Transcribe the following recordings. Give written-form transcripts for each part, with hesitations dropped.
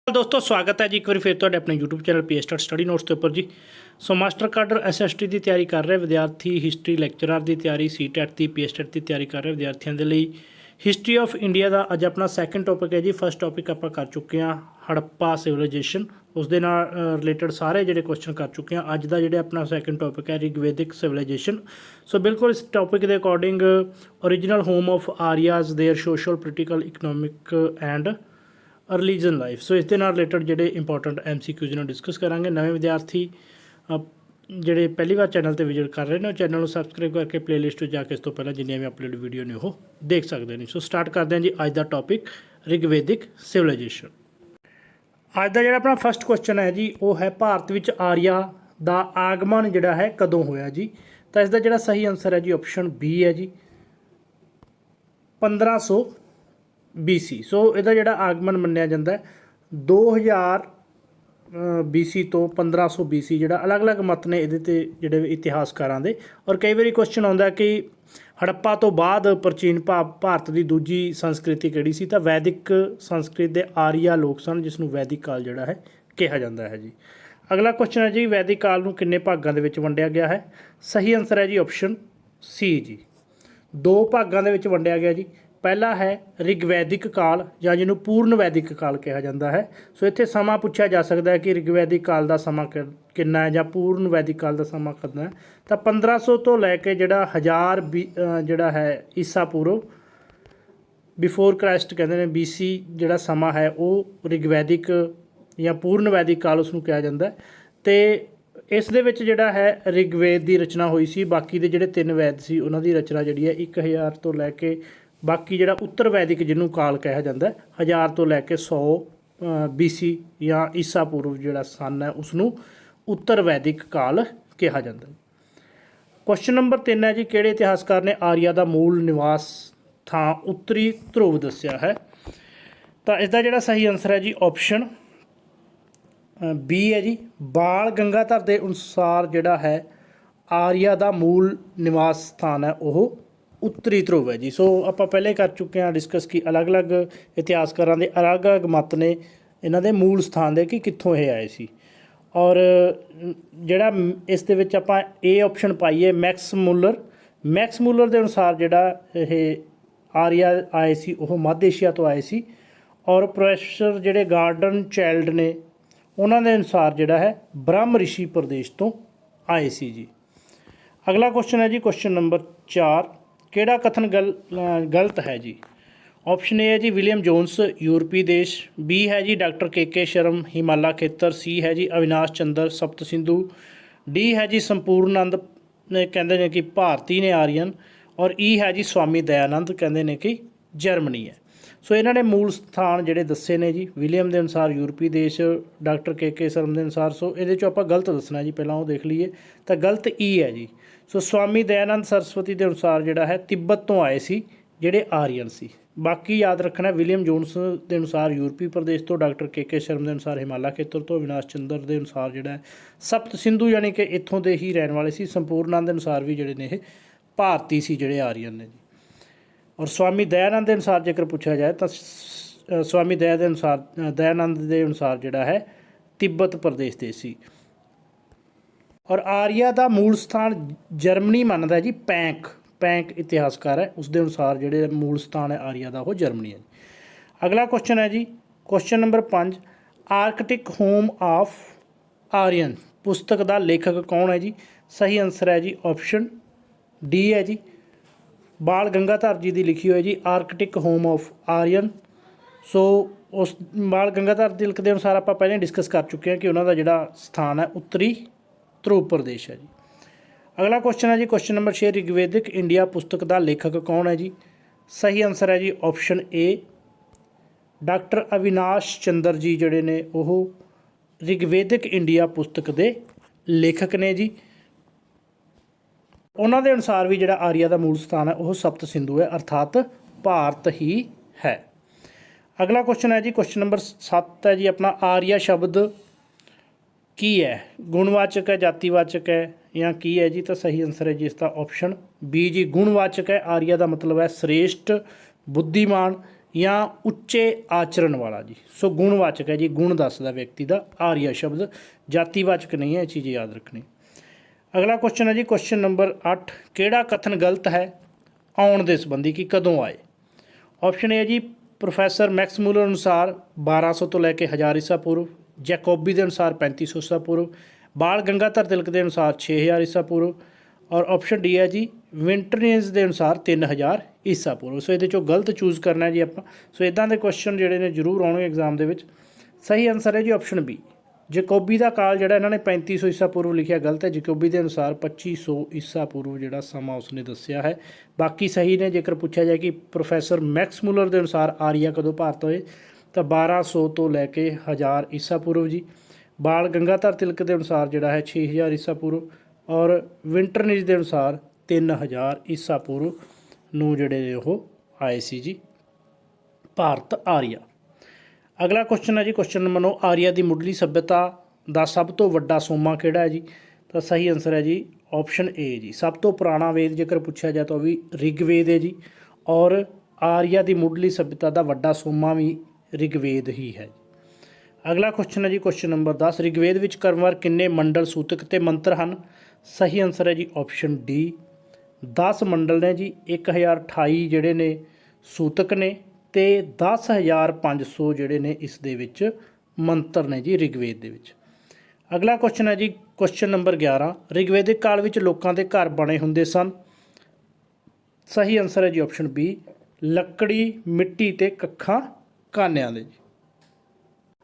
दोस्तों स्वागत है जी एक बार फिर तो अपने YouTube channel P start study notes के उपर जी। सो मास्टर काडर SST की तैयारी कर रहे विद्यार्थी, हिस्टरी लैक्चरर की तैयारी, CTET की PSTET की तैयारी कर रहे विद्यार्थियों के लिए हिस्टरी ऑफ इंडिया का अज अपना सैकेंड टॉपिक है जी। फर्स्ट टॉपिक आप कर चुके हैं हड़प्पा सिविलाइजेशन, उस दे नाल रिलेटेड सारे जोड़े क्वेश्चन कर चुके हैं। अज का जो अपना सैकेंड टॉपिक है रिगवैदिक सिविलाइजेशन। सो बिल्कुल इस टॉपिक के according original home of Aryas, their social political economic and religion life. So इस रिलेटेड जोड़े इंपॉर्टेंट MCQs ने डिस्कस करांगे। नवे विद्यार्थी जोड़े पहली बार चैनल पर विजिट कर रहे हैं चैनल को सबसक्राइब करके प्लेलिस्ट जाके इस तो पहले जिन्नियां भी अपलोड वीडियो ने वो देख सकते हैं। सो स्टार्ट करते हैं जी अज का टॉपिक रिगवैदिक सिविलाइजेशन। अज का जो अपना फर्स्ट क्वेश्चन है जी वो है भारत में आर्या का आगमन जोड़ा है कदों होया जी। तो इसका जो सही आंसर है जी ऑप्शन B है जी 1500 BC। सो इसका जोड़ा आगमन मन्निया जाता है 2000 BC तो 1500 BC। जोड़ा अलग अलग मत ने ये जोड़े इतिहासकारों के। और कई बार क्वेश्चन आता कि हड़प्पा तो बाद प्राचीन भारत की दूजी संस्कृति किहड़ी सी, तो वैदिक संस्कृत के आर्या लोग सन जिसनों वैदिक काल जोड़ा है कहा जाता है जी। अगला क्वेश्चन है जी वैदिक काल नूं किन्ने भागों के विच वंडिया गया है। सही आंसर है जी ऑप्शन C जी, 2 भागों के विच वंडिया गया जी। पहला है रिगवैदिक काल या जिन्हों पूर्ण वैदिक काल कहा जाता है। सो इत्थे समा पूछा जा सकता है कि रिगवैदिक काल का समा कितना है या पूर्ण वैदिक काल का समा कितना है। तो 1500 तो लैके जोड़ा 1000 जोड़ा है ईसा पूर्व बिफोर क्राइस्ट कहते हैं BC जोड़ा समा है वो रिगवैदिक या पूर्ण वैदिक काल उसनूं कहा जाता है। तो इस दे विच जिहड़ा है रिगवेद की रचना हुई सी। बाकी के जिहड़े 3 वैद सी उन्हां दी रचना जिहड़ी है 1000 तो लैके बाकी जिहड़ा उत्तर वैदिक जिन्होंने काल कहा जाता है 1000 तो लैके 100 BC या ईसा पूर्व जिहड़ा सन है उसनूं उत्तर वैदिक काल कहा जाता है। क्वेश्चन नंबर 3 है जी किहड़े इतिहासकार ने आर्या का मूल निवास थां उत्तरी ध्रुव दस्या है। तो इसका जिहड़ा सही आंसर है जी ऑप्शन B है जी, बाल गंगाधर के अनुसार जिहड़ा है आर्या का मूल निवास स्थान है वह उत्तरी ध्रुव है जी। सो आप पहले कर चुके हैं डिस्कस की अलग अलग इतिहासकारों के अलग अलग मत ने इन्हों के मूल स्थान दे कि कित्थों ये आए सी। और जिहड़ा इस दे विच आपां A ऑप्शन पाईए मैक्स मुलर के अनुसार जिहड़ा ये आर्या आए सी वह मध्य एशिया तो आए सी। और प्रोफैसर जिहड़े गार्डन चाइल्ड ने उन्होंने अनुसार जिहड़ा है ब्रह्म ऋषि प्रदेश तो आए सी जी। अगला क्वेश्चन है जी क्वेश्चन नंबर 4, किहड़ा कथन गलत है जी। ऑप्शन A है जी विलियम जोन्स यूरोपी देश, B है जी डॉक्टर KK शर्मा हिमालय खेतर, C है जी अविनाश चंद्र सप्त सिंधु, D है जी संपूर्णानंद ने कहते हैं कि भारती ने आर्यन, और E है जी स्वामी दयानंद कहते हैं कि जर्मनी है। सो इन्होंने मूल स्थान जोड़े दसे ने जी विलियम के अनुसार यूरोपी देश, डॉक्टर KK शर्मा के अनुसार। सो ये आप गलत दसना जी, पहला वो देख लीए। तो गलत E है जी। सो स्वामी दयानंद सरस्वती के अनुसार जोड़ा है तिब्बत तो आए सी जोड़े आर्यन सी। बाकी याद रखना विलियम जोन्स के अनुसार यूरोपी प्रदेश तो, डॉक्टर KK शर्मा के अनुसार हिमालय खेतर तो, अविनाश चंद्र के अनुसार जोड़ा है सप्त सिंधु यानी कि इत्थों के ही रहने वाले सी। संपूर्णानंद के अनुसार भी जोड़े ने भारती सी जोड़े आर्यन ने जी। और स्वामी दयानंद के अनुसार जेकर पूछा जाए तो स्वामी दयानंद के अनुसार जोड़ा है तिब्बत प्रदेश दे सी। और आर्या का मूल स्थान जर्मनी मानता है जी, पैंक इतिहासकार है उसके अनुसार जोड़े मूल स्थान है आर्या का वो जर्मनी है। अगला क्वेश्चन है जी question number 5, Arctic home of Aryan पुस्तक का लेखक कौन है जी। सही आंसर है जी ऑप्शन D है जी, बाल गंगाधर जी की लिखी हुई जी आर्कटिक होम ऑफ आर्यन। सो उस बाल गंगाधर तिलक के अनुसार आप पहले डिस्कस कर चुके हैं कि उन्होंने जोड़ा स्थान है उत्तरी ध्रुव प्रदेश है जी। अगला क्वेश्चन है जी क्वेश्चन नंबर 6, ऋग्वेदिक इंडिया पुस्तक का लेखक कौन है जी। सही आंसर है जी option A doctor Avinash Chandra ji जोड़े ने वो ऋग्वेदिक इंडिया पुस्तक के लेखक ने जी। उन्होंने अनुसार भी जोड़ा आर्या का मूल स्थान है वह सप्त सिंधु है अर्थात भारत ही है। अगला क्वेश्चन है जी क्वेश्चन नंबर 7 है जी अपना आर्या शब्द की है, गुणवाचक है, जातिवाचक है या की है जी। तो सही आंसर है जी इसका ऑप्शन B जी गुणवाचक है। आर्या का मतलब है श्रेष्ठ, बुद्धिमान ਜਾਂ ਉੱਚੇ ਆਚਰਣ ਵਾਲਾ ਜੀ। ਸੋ ਗੁਣਵਾਚਕ ਹੈ ਜੀ, ਗੁਣ ਦੱਸਦਾ ਵਿਅਕਤੀ ਦਾ ਆਰੀਆ ਸ਼ਬਦ, ਜਾਤੀਵਾਚਕ ਨਹੀਂ ਹੈ, ਇਹ ਚੀਜ਼ ਯਾਦ ਰੱਖਣੀ। ਅਗਲਾ ਕੁਐਸਚਨ ਹੈ ਜੀ ਕੁਐਸਚਨ ਨੰਬਰ 8, ਕਿਹੜਾ ਕਥਨ ਗਲਤ ਹੈ ਆਉਣ ਦੇ ਸੰਬੰਧੀ ਕਿ ਕਦੋਂ ਆਏ? ਆਪਸ਼ਨ ਏ ਹੈ ਜੀ ਪ੍ਰੋਫੈਸਰ ਮੈਕਸ ਮੂਲਰ ਅਨੁਸਾਰ 1200 ਤੋਂ ਲੈ ਕੇ 1000 ਈਸਾ ਪੂਰਵ, ਜੈਕੋਬੀ ਦੇ ਅਨੁਸਾਰ 3500 ਈਸਾ ਪੂਰਵ, ਬਾਲ ਗੰਗਾਧਰ ਤਿਲਕ ਦੇ ਅਨੁਸਾਰ 6000 ਈਸਾ ਪੂਰਵ, ਔਰ ਆਪਸ਼ਨ ਡੀ ਹੈ ਜੀ ਵਿੰਟਰਨੇਜ਼ ਦੇ ਅਨੁਸਾਰ 3000 ਈਸਾ ਪੂਰਵ। ਸੋ ਇਹਦੇ ਚੋਂ ਗਲਤ ਚੂਜ਼ ਕਰਨਾ ਜੀ ਆਪਾਂ। ਸੋ ਇਦਾਂ ਦੇ ਕੁਐਸਚਨ ਜਿਹੜੇ ਨੇ ਜ਼ਰੂਰ ਆਉਣਗੇ ਐਗਜ਼ਾਮ ਦੇ ਵਿੱਚ। ਸਹੀ ਆਨਸਰ ਹੈ ਜੀ ਆਪਸ਼ਨ ਬੀ, ਜੈਕੋਬੀ ਦਾ ਕਾਲ ਜਿਹੜਾ ਇਹਨਾਂ ਨੇ 3500 ਈਸਾ ਪੂਰਵ ਲਿਖਿਆ ਗਲਤ ਹੈ। ਜੈਕੋਬੀ ਦੇ ਅਨੁਸਾਰ 2500 ਈਸਾ ਪੂਰਵ ਜਿਹੜਾ ਸਮਾਂ ਉਸਨੇ ਦੱਸਿਆ ਹੈ, ਬਾਕੀ ਸਹੀ ਨੇ। ਜੇਕਰ ਪੁੱਛਿਆ ਜਾਏ ਕਿ ਪ੍ਰੋਫੈਸਰ ਮੈਕਸ ਮੂਲਰ ਦੇ ਅਨੁਸਾਰ ਆਰੀਆ ਕਦੋਂ ਭਾਰਤ ਹੋਏ, ਤਾਂ 1200 ਤੋਂ ਲੈ ਕੇ 1000 ਈਸਾ ਪੂਰਵ ਜੀ। ਬਾਲ ਗੰਗਾਧਰ ਤਿਲਕ ਦੇ ਅਨੁਸਾਰ ਜਿਹੜਾ ਹੈ 6000 ਈਸਾ ਪੂਰਵ, ਔਰ ਵਿੰਟਰਨੇਜ ਦੇ ਅਨੁਸਾਰ 3000 ਈਸਾ ਪੂਰਵ ਨੂੰ ਜਿਹੜੇ ਨੇ ਉਹ ਆਏ ਸੀ ਜੀ ਭਾਰਤ ਆਰੀਆ। ਅਗਲਾ ਕੁਐਸਚਨ ਹੈ ਜੀ ਕੁਐਸਚਨ ਨੰਬਰ 9, ਆਰੀਆ ਦੀ ਮੁੱਢਲੀ ਸੱਭਿਅਤਾ ਦਾ ਸਭ ਤੋਂ ਵੱਡਾ ਸੋਮਾ ਕਿਹੜਾ ਹੈ ਜੀ? ਤਾਂ ਸਹੀ ਆਨਸਰ ਹੈ ਜੀ ਆਪਸ਼ਨ ਏ ਜੀ, ਸਭ ਤੋਂ ਪੁਰਾਣਾ ਵੇਦ ਜੇਕਰ ਪੁੱਛਿਆ ਜਾਏ ਤਾਂ ਉਹ ਵੀ ਰਿਗਵੇਦ ਹੈ ਜੀ, ਔਰ ਆਰੀਆ ਦੀ ਮੁੱਢਲੀ ਸੱਭਿਅਤਾ ਦਾ ਵੱਡਾ ਸੋਮਾ ਵੀ ਰਿਗਵੇਦ ਹੀ ਹੈ। ਅਗਲਾ ਕੁਐਸਚਨ ਹੈ ਜੀ ਕੁਐਸਚਨ ਨੰਬਰ 10, ਰਿਗਵੇਦ ਵਿੱਚ ਕ੍ਰਮਵਾਰ ਕਿੰਨੇ ਮੰਡਲ, ਸੂਤਕ ਤੇ ਮੰਤਰ ਹਨ? ਸਹੀ ਆਨਸਰ ਹੈ ਜੀ ਆਪਸ਼ਨ ਡੀ, 10 ਮੰਡਲ ਨੇ ਜੀ, 1028 ਜਿਹੜੇ ਨੇ ਸੂਤਕ ਨੇ, ਤੇ 10500 ਜਿਹੜੇ ਨੇ ਇਸ ਦੇ ਵਿੱਚ ਮੰਤਰ ਨੇ ਜੀ ਰਿਗਵੇਦ ਦੇ ਵਿੱਚ। ਅਗਲਾ ਕੁਐਸਚਨ ਹੈ ਜੀ ਕੁਐਸਚਨ ਨੰਬਰ 11, ਰਿਗਵੇਦਿਕ ਕਾਲ ਵਿੱਚ ਲੋਕਾਂ ਦੇ ਘਰ ਬਣੇ ਹੁੰਦੇ ਸਨ? ਸਹੀ ਆਨਸਰ ਹੈ ਜੀ ਆਪਸ਼ਨ ਬੀ, ਲੱਕੜੀ, ਮਿੱਟੀ ਤੇ ਕੱਖਾਂ ਕਾਨਿਆਂ ਦੇ ਜੀ।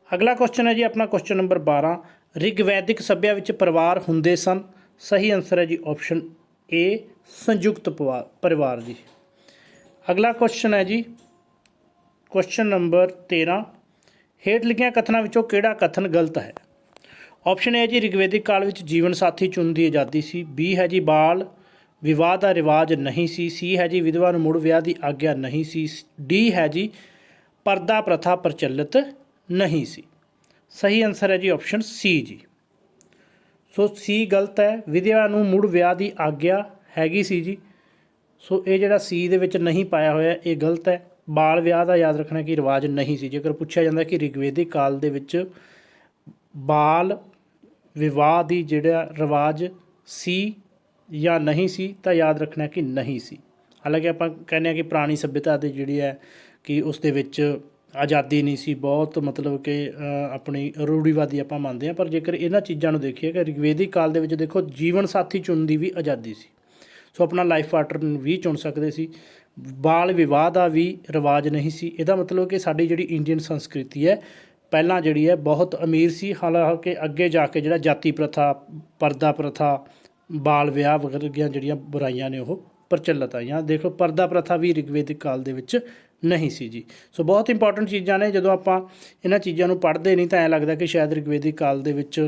ਅਗਲਾ ਕੁਐਸਚਨ ਹੈ ਜੀ ਆਪਣਾ ਕੁਐਸਚਨ ਨੰਬਰ 12, ਰਿਗਵੈਦਿਕ ਸੱਭਿਆ ਵਿੱਚ ਪਰਿਵਾਰ ਹੁੰਦੇ ਸਨ? ਸਹੀ ਆਨਸਰ ਹੈ ਜੀ ਆਪਸ਼ਨ ਏ, ਸੰਯੁਕਤ ਪਰਿਵਾਰ ਜੀ। ਅਗਲਾ ਕੁਐਸਚਨ ਹੈ ਜੀ ਕੁਐਸਚਨ ਨੰਬਰ 13, ਹੇਠ ਲਿਖੀਆਂ ਕਥਨਾਂ ਵਿੱਚੋਂ ਕਿਹੜਾ ਕਥਨ ਗਲਤ ਹੈ? ਆਪਸ਼ਨ ਏ ਜੀ ਰਿਗਵੇਦਿਕ ਕਾਲ ਵਿੱਚ ਜੀਵਨ ਸਾਥੀ ਚੁਣਨ ਦੀ ਆਜ਼ਾਦੀ ਸੀ, ਬੀ ਹੈ ਜੀ ਬਾਲ ਵਿਵਾਹ ਦਾ ਰਿਵਾਜ ਨਹੀਂ ਸੀ, ਸੀ ਹੈ ਜੀ ਵਿਧਵਾ ਨੂੰ ਮੁੜ ਵਿਆਹ ਦੀ ਆਗਿਆ ਨਹੀਂ ਸੀ, ਡੀ ਹੈ ਜੀ ਪਰਦਾ ਪ੍ਰਥਾ ਪ੍ਰਚਲਿਤ ਨਹੀਂ ਸੀ। ਸਹੀ ਆਨਸਰ ਹੈ ਜੀ ਆਪਸ਼ਨ ਸੀ ਜੀ। ਸੋ ਸੀ ਗਲਤ ਹੈ, ਵਿਧਵਾ ਨੂੰ ਮੁੜ ਵਿਆਹ ਦੀ ਆਗਿਆ ਹੈਗੀ ਸੀ ਜੀ। ਸੋ ਇਹ ਜਿਹੜਾ ਸੀ ਦੇ ਵਿੱਚ ਨਹੀਂ ਪਾਇਆ ਹੋਇਆ ਇਹ ਗਲਤ ਹੈ। ਬਾਲ ਵਿਆਹ ਦਾ ਯਾਦ ਰੱਖਣਾ ਕਿ ਰਿਵਾਜ ਨਹੀਂ ਸੀ। ਜੇਕਰ ਪੁੱਛਿਆ ਜਾਂਦਾ ਕਿ ਰਿਗਵੇਦਿਕ ਕਾਲ ਦੇ ਵਿੱਚ ਬਾਲ ਵਿਵਾਹ ਦੀ ਜਿਹੜਾ ਰਿਵਾਜ ਸੀ ਜਾਂ ਨਹੀਂ ਸੀ, ਤਾਂ ਯਾਦ ਰੱਖਣਾ ਕਿ ਨਹੀਂ ਸੀ। ਹਾਲਾਂਕਿ ਆਪਾਂ ਕਹਿੰਦੇ ਹਾਂ ਕਿ ਪੁਰਾਣੀ ਸੱਭਿਅਤਾ ਦੀ ਜਿਹੜੀ ਹੈ ਕਿ ਉਸ ਦੇ ਵਿੱਚ ਆਜ਼ਾਦੀ ਨਹੀਂ ਸੀ, ਬਹੁਤ ਮਤਲਬ ਕਿ ਆਪਣੀ ਰੂੜੀਵਾਦੀ ਆਪਾਂ ਮੰਨਦੇ ਹਾਂ। ਪਰ ਜੇਕਰ ਇਹਨਾਂ ਚੀਜ਼ਾਂ ਨੂੰ ਦੇਖੀਏ ਕਿ ਰਿਗਵੇਦਿਕ ਕਾਲ ਦੇ ਵਿੱਚ ਦੇਖੋ ਜੀਵਨ ਸਾਥੀ ਚੁਣਨ ਦੀ ਵੀ ਆਜ਼ਾਦੀ ਸੀ। ਸੋ ਆਪਣਾ ਲਾਈਫ ਪਾਰਟਨਰ ਵੀ ਚੁਣ ਸਕਦੇ ਸੀ। ਬਾਲ ਵਿਵਾਹ ਦਾ ਵੀ ਰਿਵਾਜ ਨਹੀਂ ਸੀ। ਇਹਦਾ ਮਤਲਬ ਕਿ ਸਾਡੀ ਜਿਹੜੀ ਇੰਡੀਅਨ ਸੰਸਕ੍ਰਿਤੀ ਹੈ ਪਹਿਲਾਂ ਜਿਹੜੀ ਹੈ ਬਹੁਤ ਅਮੀਰ ਸੀ। ਹਾਲਾਂਕਿ ਅੱਗੇ ਜਾ ਕੇ ਜਿਹੜਾ ਜਾਤੀ ਪ੍ਰਥਾ, ਪਰਦਾ ਪ੍ਰਥਾ, ਬਾਲ ਵਿਆਹ ਵਗੈਰਾ ਜਿਹੜੀਆਂ ਬੁਰਾਈਆਂ ਨੇ ਉਹ ਪ੍ਰਚਲਿਤ ਆਈਆਂ। ਦੇਖੋ ਪਰਦਾ ਪ੍ਰਥਾ ਵੀ ਰਿਗਵੇਦਿਕ ਕਾਲ ਦੇ ਵਿੱਚ ਨਹੀਂ ਸੀ ਜੀ। ਸੋ ਬਹੁਤ ਇੰਪੋਰਟੈਂਟ ਚੀਜ਼ਾਂ ਨੇ। ਜਦੋਂ ਆਪਾਂ ਇਹਨਾਂ ਚੀਜ਼ਾਂ ਨੂੰ ਪੜ੍ਹਦੇ ਨਹੀਂ ਤਾਂ ਐਂ ਲੱਗਦਾ ਕਿ ਸ਼ਾਇਦ ਰਿਗਵੇਦਿਕ ਕਾਲ ਦੇ ਵਿੱਚ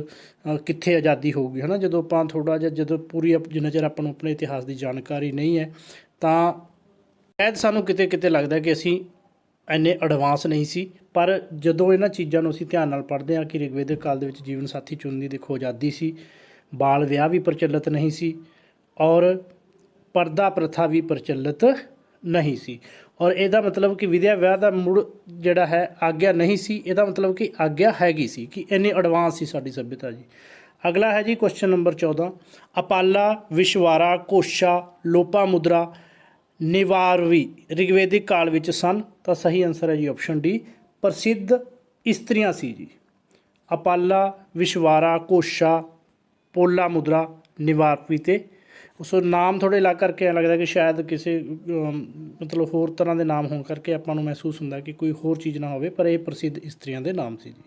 ਕਿੱਥੇ ਆਜ਼ਾਦੀ ਹੋਊਗੀ, ਹੈ ਨਾ। ਜਦੋਂ ਆਪਾਂ ਥੋੜ੍ਹਾ ਜਿਹਾ ਜਦੋਂ ਪੂਰੀ ਜਿੰਨਾ ਚਿਰ ਆਪਾਂ ਨੂੰ ਆਪਣੇ ਇਤਿਹਾਸ ਦੀ ਜਾਣਕਾਰੀ ਨਹੀਂ ਹੈ ਤਾਂ ਸ਼ਾਇਦ ਸਾਨੂੰ ਕਿਤੇ ਕਿਤੇ ਲੱਗਦਾ ਕਿ ਅਸੀਂ ਇੰਨੇ ਐਡਵਾਂਸ ਨਹੀਂ ਸੀ। ਪਰ ਜਦੋਂ ਇਹਨਾਂ ਚੀਜ਼ਾਂ ਨੂੰ ਅਸੀਂ ਧਿਆਨ ਨਾਲ ਪੜ੍ਹਦੇ ਹਾਂ ਕਿ ਰਿਗਵੇਦਿਕ ਕਾਲ ਦੇ ਵਿੱਚ ਜੀਵਨ ਸਾਥੀ ਚੁਣਨ ਦੀ ਦੇਖੋ ਆਜ਼ਾਦੀ ਸੀ, ਬਾਲ ਵਿਆਹ ਵੀ ਪ੍ਰਚਲਿਤ ਨਹੀਂ ਸੀ, ਔਰ ਪਰਦਾ ਪ੍ਰਥਾ ਵੀ ਪ੍ਰਚਲਿਤ ਨਹੀਂ ਸੀ। ਔਰ ਇਹਦਾ ਮਤਲਬ ਕਿ ਵਿਦਿਆ ਵਿਆਹ ਦਾ ਮੁੜ ਜਿਹੜਾ ਹੈ ਆਗਿਆ ਨਹੀਂ ਸੀ, ਇਹਦਾ ਮਤਲਬ ਕਿ ਆਗਿਆ ਹੈਗੀ ਸੀ, ਕਿ ਇੰਨੀ ਐਡਵਾਂਸ ਸੀ ਸਾਡੀ ਸੱਭਿਅਤਾ ਜੀ। ਅਗਲਾ ਹੈ ਜੀ ਕੁਐਸਚਨ ਨੰਬਰ 14, ਅਪਾਲਾ, ਵਿਸ਼ਵਾਰਾ, ਕੋਸ਼ਾ, ਲੋਪਾ ਮੁਦਰਾ, ਨਿਵਾਰਵੀ ਰਿਗਵੇਦਿਕ ਕਾਲ ਵਿੱਚ ਸਨ? ਤਾਂ ਸਹੀ ਆਨਸਰ ਹੈ ਜੀ ਆਪਸ਼ਨ ਡੀ, ਪ੍ਰਸਿੱਧ ਇਸਤਰੀਆਂ ਸੀ ਜੀ। ਅਪਾਲਾ, ਵਿਸ਼ਵਾਰਾ, ਕੋਸ਼ਾ, ਪੋਲਾ ਮੁਦਰਾ, ਨਿਵਾਰਵੀ ਤੇ ਉਸ ਨਾਮ ਥੋੜ੍ਹੇ ਅਲੱਗ ਕਰਕੇ ਐਂ ਲੱਗਦਾ ਕਿ ਸ਼ਾਇਦ ਕਿਸੇ ਮਤਲਬ ਹੋਰ ਤਰ੍ਹਾਂ ਦੇ ਨਾਮ ਹੋਣ ਕਰਕੇ ਆਪਾਂ ਨੂੰ ਮਹਿਸੂਸ ਹੁੰਦਾ ਕਿ ਕੋਈ ਹੋਰ ਚੀਜ਼ ਨਾ ਹੋਵੇ, ਪਰ ਇਹ ਪ੍ਰਸਿੱਧ ਇਸਤਰੀਆਂ ਦੇ ਨਾਮ ਸੀ ਜੀ।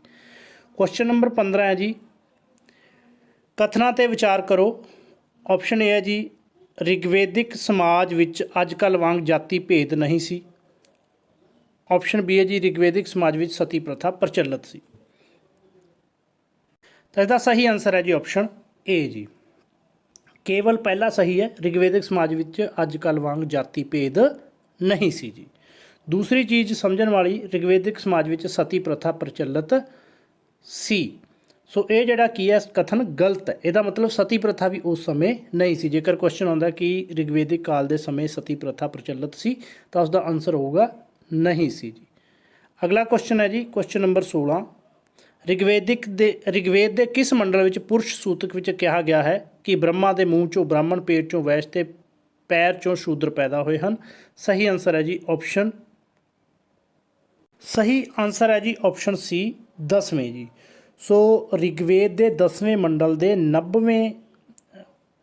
ਕੁਐਸਚਨ ਨੰਬਰ 15 ਹੈ ਜੀ, ਕਥਨਾਂ 'ਤੇ ਵਿਚਾਰ ਕਰੋ। ਆਪਸ਼ਨ ਏ ਹੈ ਜੀ ਰਿਗਵੇਦਿਕ ਸਮਾਜ ਵਿੱਚ ਅੱਜ ਕੱਲ੍ਹ ਵਾਂਗ ਜਾਤੀ ਭੇਦ ਨਹੀਂ ਸੀ। ਆਪਸ਼ਨ ਬੀ ਹੈ ਜੀ ਰਿਗਵੇਦਿਕ ਸਮਾਜ ਵਿੱਚ ਸਤੀ ਪ੍ਰਥਾ ਪ੍ਰਚਲਿਤ ਸੀ। ਤਾਂ ਇਹਦਾ ਸਹੀ ਆਨਸਰ ਹੈ ਜੀ ਆਪਸ਼ਨ ਏ ਜੀ, ਕੇਵਲ ਪਹਿਲਾ ਸਹੀ ਹੈ। ਰਿਗਵੇਦਿਕ ਸਮਾਜ ਵਿੱਚ ਅੱਜ ਕੱਲ੍ਹ ਵਾਂਗ ਜਾਤੀ ਭੇਦ ਨਹੀਂ ਸੀ ਜੀ। ਦੂਸਰੀ ਚੀਜ਼ ਸਮਝਣ ਵਾਲੀ, ਰਿਗਵੇਦਿਕ ਸਮਾਜ ਵਿੱਚ ਸਤੀ ਪ੍ਰਥਾ ਪ੍ਰਚਲਿਤ ਸੀ। ਸੋ ਇਹ ਜਿਹੜਾ ਕੀ ਹੈ ਕਥਨ ਗਲਤ ਹੈ। ਇਹਦਾ ਮਤਲਬ ਸਤੀ ਪ੍ਰਥਾ ਵੀ ਉਸ ਸਮੇਂ ਨਹੀਂ ਸੀ। ਜੇਕਰ ਕੁਐਸਚਨ ਆਉਂਦਾ ਕਿ ਰਿਗਵੇਦਿਕ ਕਾਲ ਦੇ ਸਮੇਂ ਸਤੀ ਪ੍ਰਥਾ ਪ੍ਰਚਲਿਤ ਸੀ ਤਾਂ ਉਸਦਾ ਆਨਸਰ ਹੋਊਗਾ नहीं सी जी। अगला क्वेश्चन है जी क्वेश्चन नंबर 16, ਰਿਗਵੇਦ ਦੇ ਕਿਸ ਮੰਡਲ ਵਿੱਚ ਪੁਰਸ਼ ਸੂਤਕ ਵਿੱਚ ਕਿਹਾ ਗਿਆ ਹੈ ਕਿ ਬ੍ਰਹਮਾ ਦੇ ਮੂੰਹ ਚੋਂ ਬ੍ਰਾਹਮਣ, ਪੇਟ ਚੋਂ ਵੈਸ਼ ਤੇ ਪੈਰ ਚੋਂ ਸ਼ੂਦਰ ਪੈਦਾ ਹੋਏ ਹਨ? ਸਹੀ ਆਨਸਰ ਹੈ ਜੀ ਆਪਸ਼ਨ ਸੀ 10ਵੇਂ ਜੀ। ਸੋ ਰਿਗਵੇਦ ਦੇ 10ਵੇਂ ਮੰਡਲ ਦੇ 90ਵੇਂ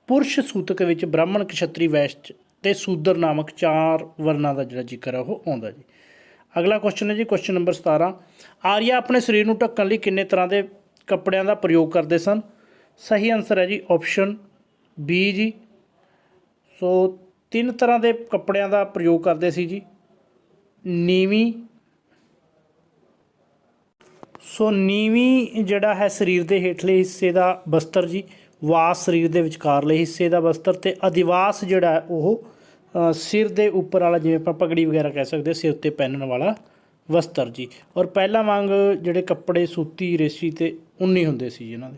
ਪੁਰਸ਼ ਸੂਤਕ ਵਿੱਚ ਬ੍ਰਾਹਮਣ, ਕਸ਼ਤਰੀ, ਵੈਸ਼ ਤੇ ਸ਼ੂਦਰ ਨਾਮਕ 4 ਵਰਨਾਂ ਦਾ ਜਿਹੜਾ ਜ਼ਿਕਰ ਹੈ ਉਹ ਆਉਂਦਾ ਜੀ। ਅਗਲਾ ਕੁਐਸਚਨ ਹੈ ਜੀ ਕੁਐਸਚਨ ਨੰਬਰ 17, ਆਰੀਆ ਆਪਣੇ ਸਰੀਰ ਨੂੰ ਢੱਕਣ ਲਈ ਕਿੰਨੇ ਤਰ੍ਹਾਂ ਦੇ ਕੱਪੜਿਆਂ ਦਾ ਪ੍ਰਯੋਗ ਕਰਦੇ ਸਨ? ਸਹੀ ਆਨਸਰ ਹੈ ਜੀ ਆਪਸ਼ਨ ਬੀ ਜੀ। ਸੋ 3 ਤਰ੍ਹਾਂ ਦੇ ਕੱਪੜਿਆਂ ਦਾ ਪ੍ਰਯੋਗ ਕਰਦੇ ਸੀ ਜੀ। ਨੀਵੀਂ ਜਿਹੜਾ ਹੈ ਸਰੀਰ ਦੇ ਹੇਠਲੇ ਹਿੱਸੇ ਦਾ ਬਸਤਰ ਜੀ, ਵਾਸ ਸਰੀਰ ਦੇ ਵਿਚਕਾਰਲੇ ਹਿੱਸੇ ਦਾ ਬਸਤਰ, ਤੇ ਅਧਿਵਾਸ ਜਿਹੜਾ ਉਹ ਸਿਰ ਦੇ ਉੱਪਰ ਵਾਲਾ, ਜਿਵੇਂ ਆਪਾਂ ਪਗੜੀ ਵਗੈਰਾ ਕਹਿ ਸਕਦੇ, ਸਿਰ 'ਤੇ ਪਹਿਨਣ ਵਾਲਾ ਵਸਤਰ ਜੀ। ਔਰ ਪਹਿਲਾਂ ਵਾਂਗ ਜਿਹੜੇ ਕੱਪੜੇ ਸੂਤੀ, ਰੇਸ਼ੀ ਤੇ ਉੱਨੀ ਹੁੰਦੇ ਸੀ ਜੀ ਇਹਨਾਂ ਦੇ।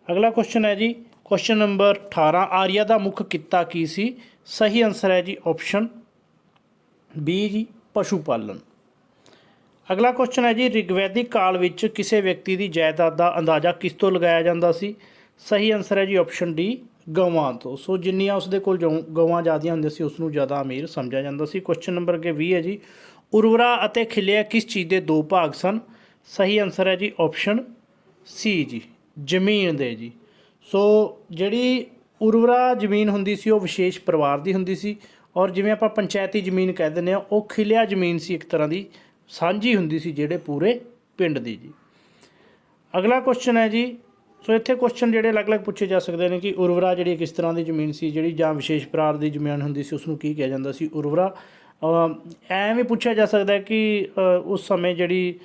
ਅਗਲਾ ਕੁਐਸਚਨ ਹੈ ਜੀ ਕੁਐਸਚਨ ਨੰਬਰ 18, ਆਰੀਆ ਦਾ ਮੁੱਖ ਕਿੱਤਾ ਕੀ ਸੀ? ਸਹੀ ਆਨਸਰ ਹੈ ਜੀ ਆਪਸ਼ਨ ਬੀ ਜੀ, ਪਸ਼ੂ ਪਾਲਣ। ਅਗਲਾ ਕੁਐਸਚਨ ਹੈ ਜੀ ਰਿਗਵੈਦਿਕ ਕਾਲ ਵਿੱਚ ਕਿਸੇ ਵਿਅਕਤੀ ਦੀ ਜਾਇਦਾਦ ਦਾ ਅੰਦਾਜ਼ਾ ਕਿਸ ਤੋਂ ਲਗਾਇਆ ਜਾਂਦਾ ਸੀ? ਸਹੀ ਆਨਸਰ ਹੈ ਜੀ ਆਪਸ਼ਨ ਡੀ, ਗਊਆਂ ਤੋਂ। ਸੋ ਜਿੰਨੀਆਂ ਉਸਦੇ ਕੋਲ ਗਊਆਂ ਜ਼ਿਆਦੀਆਂ ਹੁੰਦੀਆਂ ਸੀ ਉਸ ਨੂੰ ਜ਼ਿਆਦਾ ਅਮੀਰ ਸਮਝਿਆ ਜਾਂਦਾ ਸੀ। ਕੁਐਸਚਨ ਨੰਬਰ ਅੱਗੇ 20 ਹੈ ਜੀ, ਉਰਵਰਾ ਅਤੇ ਖਿਲਿਆ ਕਿਸ ਚੀਜ਼ ਦੇ 2 ਭਾਗ ਸਨ? ਸਹੀ ਆਨਸਰ ਹੈ ਜੀ ਆਪਸ਼ਨ ਸੀ ਜੀ, ਜ਼ਮੀਨ ਦੇ ਜੀ। ਸੋ ਜਿਹੜੀ ਉਰਵਰਾ ਜ਼ਮੀਨ ਹੁੰਦੀ ਸੀ ਉਹ ਵਿਸ਼ੇਸ਼ ਪਰਿਵਾਰ ਦੀ ਹੁੰਦੀ ਸੀ, ਔਰ ਜਿਵੇਂ ਆਪਾਂ ਪੰਚਾਇਤੀ ਜ਼ਮੀਨ ਕਹਿ ਦਿੰਦੇ ਹਾਂ ਉਹ ਖਿਲਿਆ ਜ਼ਮੀਨ ਸੀ, ਇੱਕ ਤਰ੍ਹਾਂ ਦੀ ਸਾਂਝੀ ਹੁੰਦੀ ਸੀ ਜਿਹੜੇ ਪੂਰੇ ਪਿੰਡ ਦੀ ਜੀ। ਅਗਲਾ ਕੁਐਸਚਨ ਹੈ ਜੀ, ਸੋ ਇੱਥੇ ਕੁਐਸਚਨ ਜਿਹੜੇ ਅਲੱਗ-ਅਲੱਗ ਪੁੱਛੇ ਜਾ ਸਕਦੇ ਨੇ ਕਿ ਉਰਵਰਾ ਜਿਹੜੀ ਕਿਸ ਤਰ੍ਹਾਂ ਦੀ ਜ਼ਮੀਨ ਸੀ, ਜਿਹੜੀ ਜਾਂ ਵਿਸ਼ੇਸ਼ ਪਰਿਵਾਰ ਦੀ ਜ਼ਮੀਨ ਹੁੰਦੀ ਸੀ ਉਸ ਨੂੰ ਕੀ ਕਿਹਾ ਜਾਂਦਾ ਸੀ? ਉਰਵਰਾ। ਐਂ ਵੀ ਪੁੱਛਿਆ ਜਾ ਸਕਦਾ ਕਿ ਉਸ ਸਮੇਂ ਜਿਹੜੀ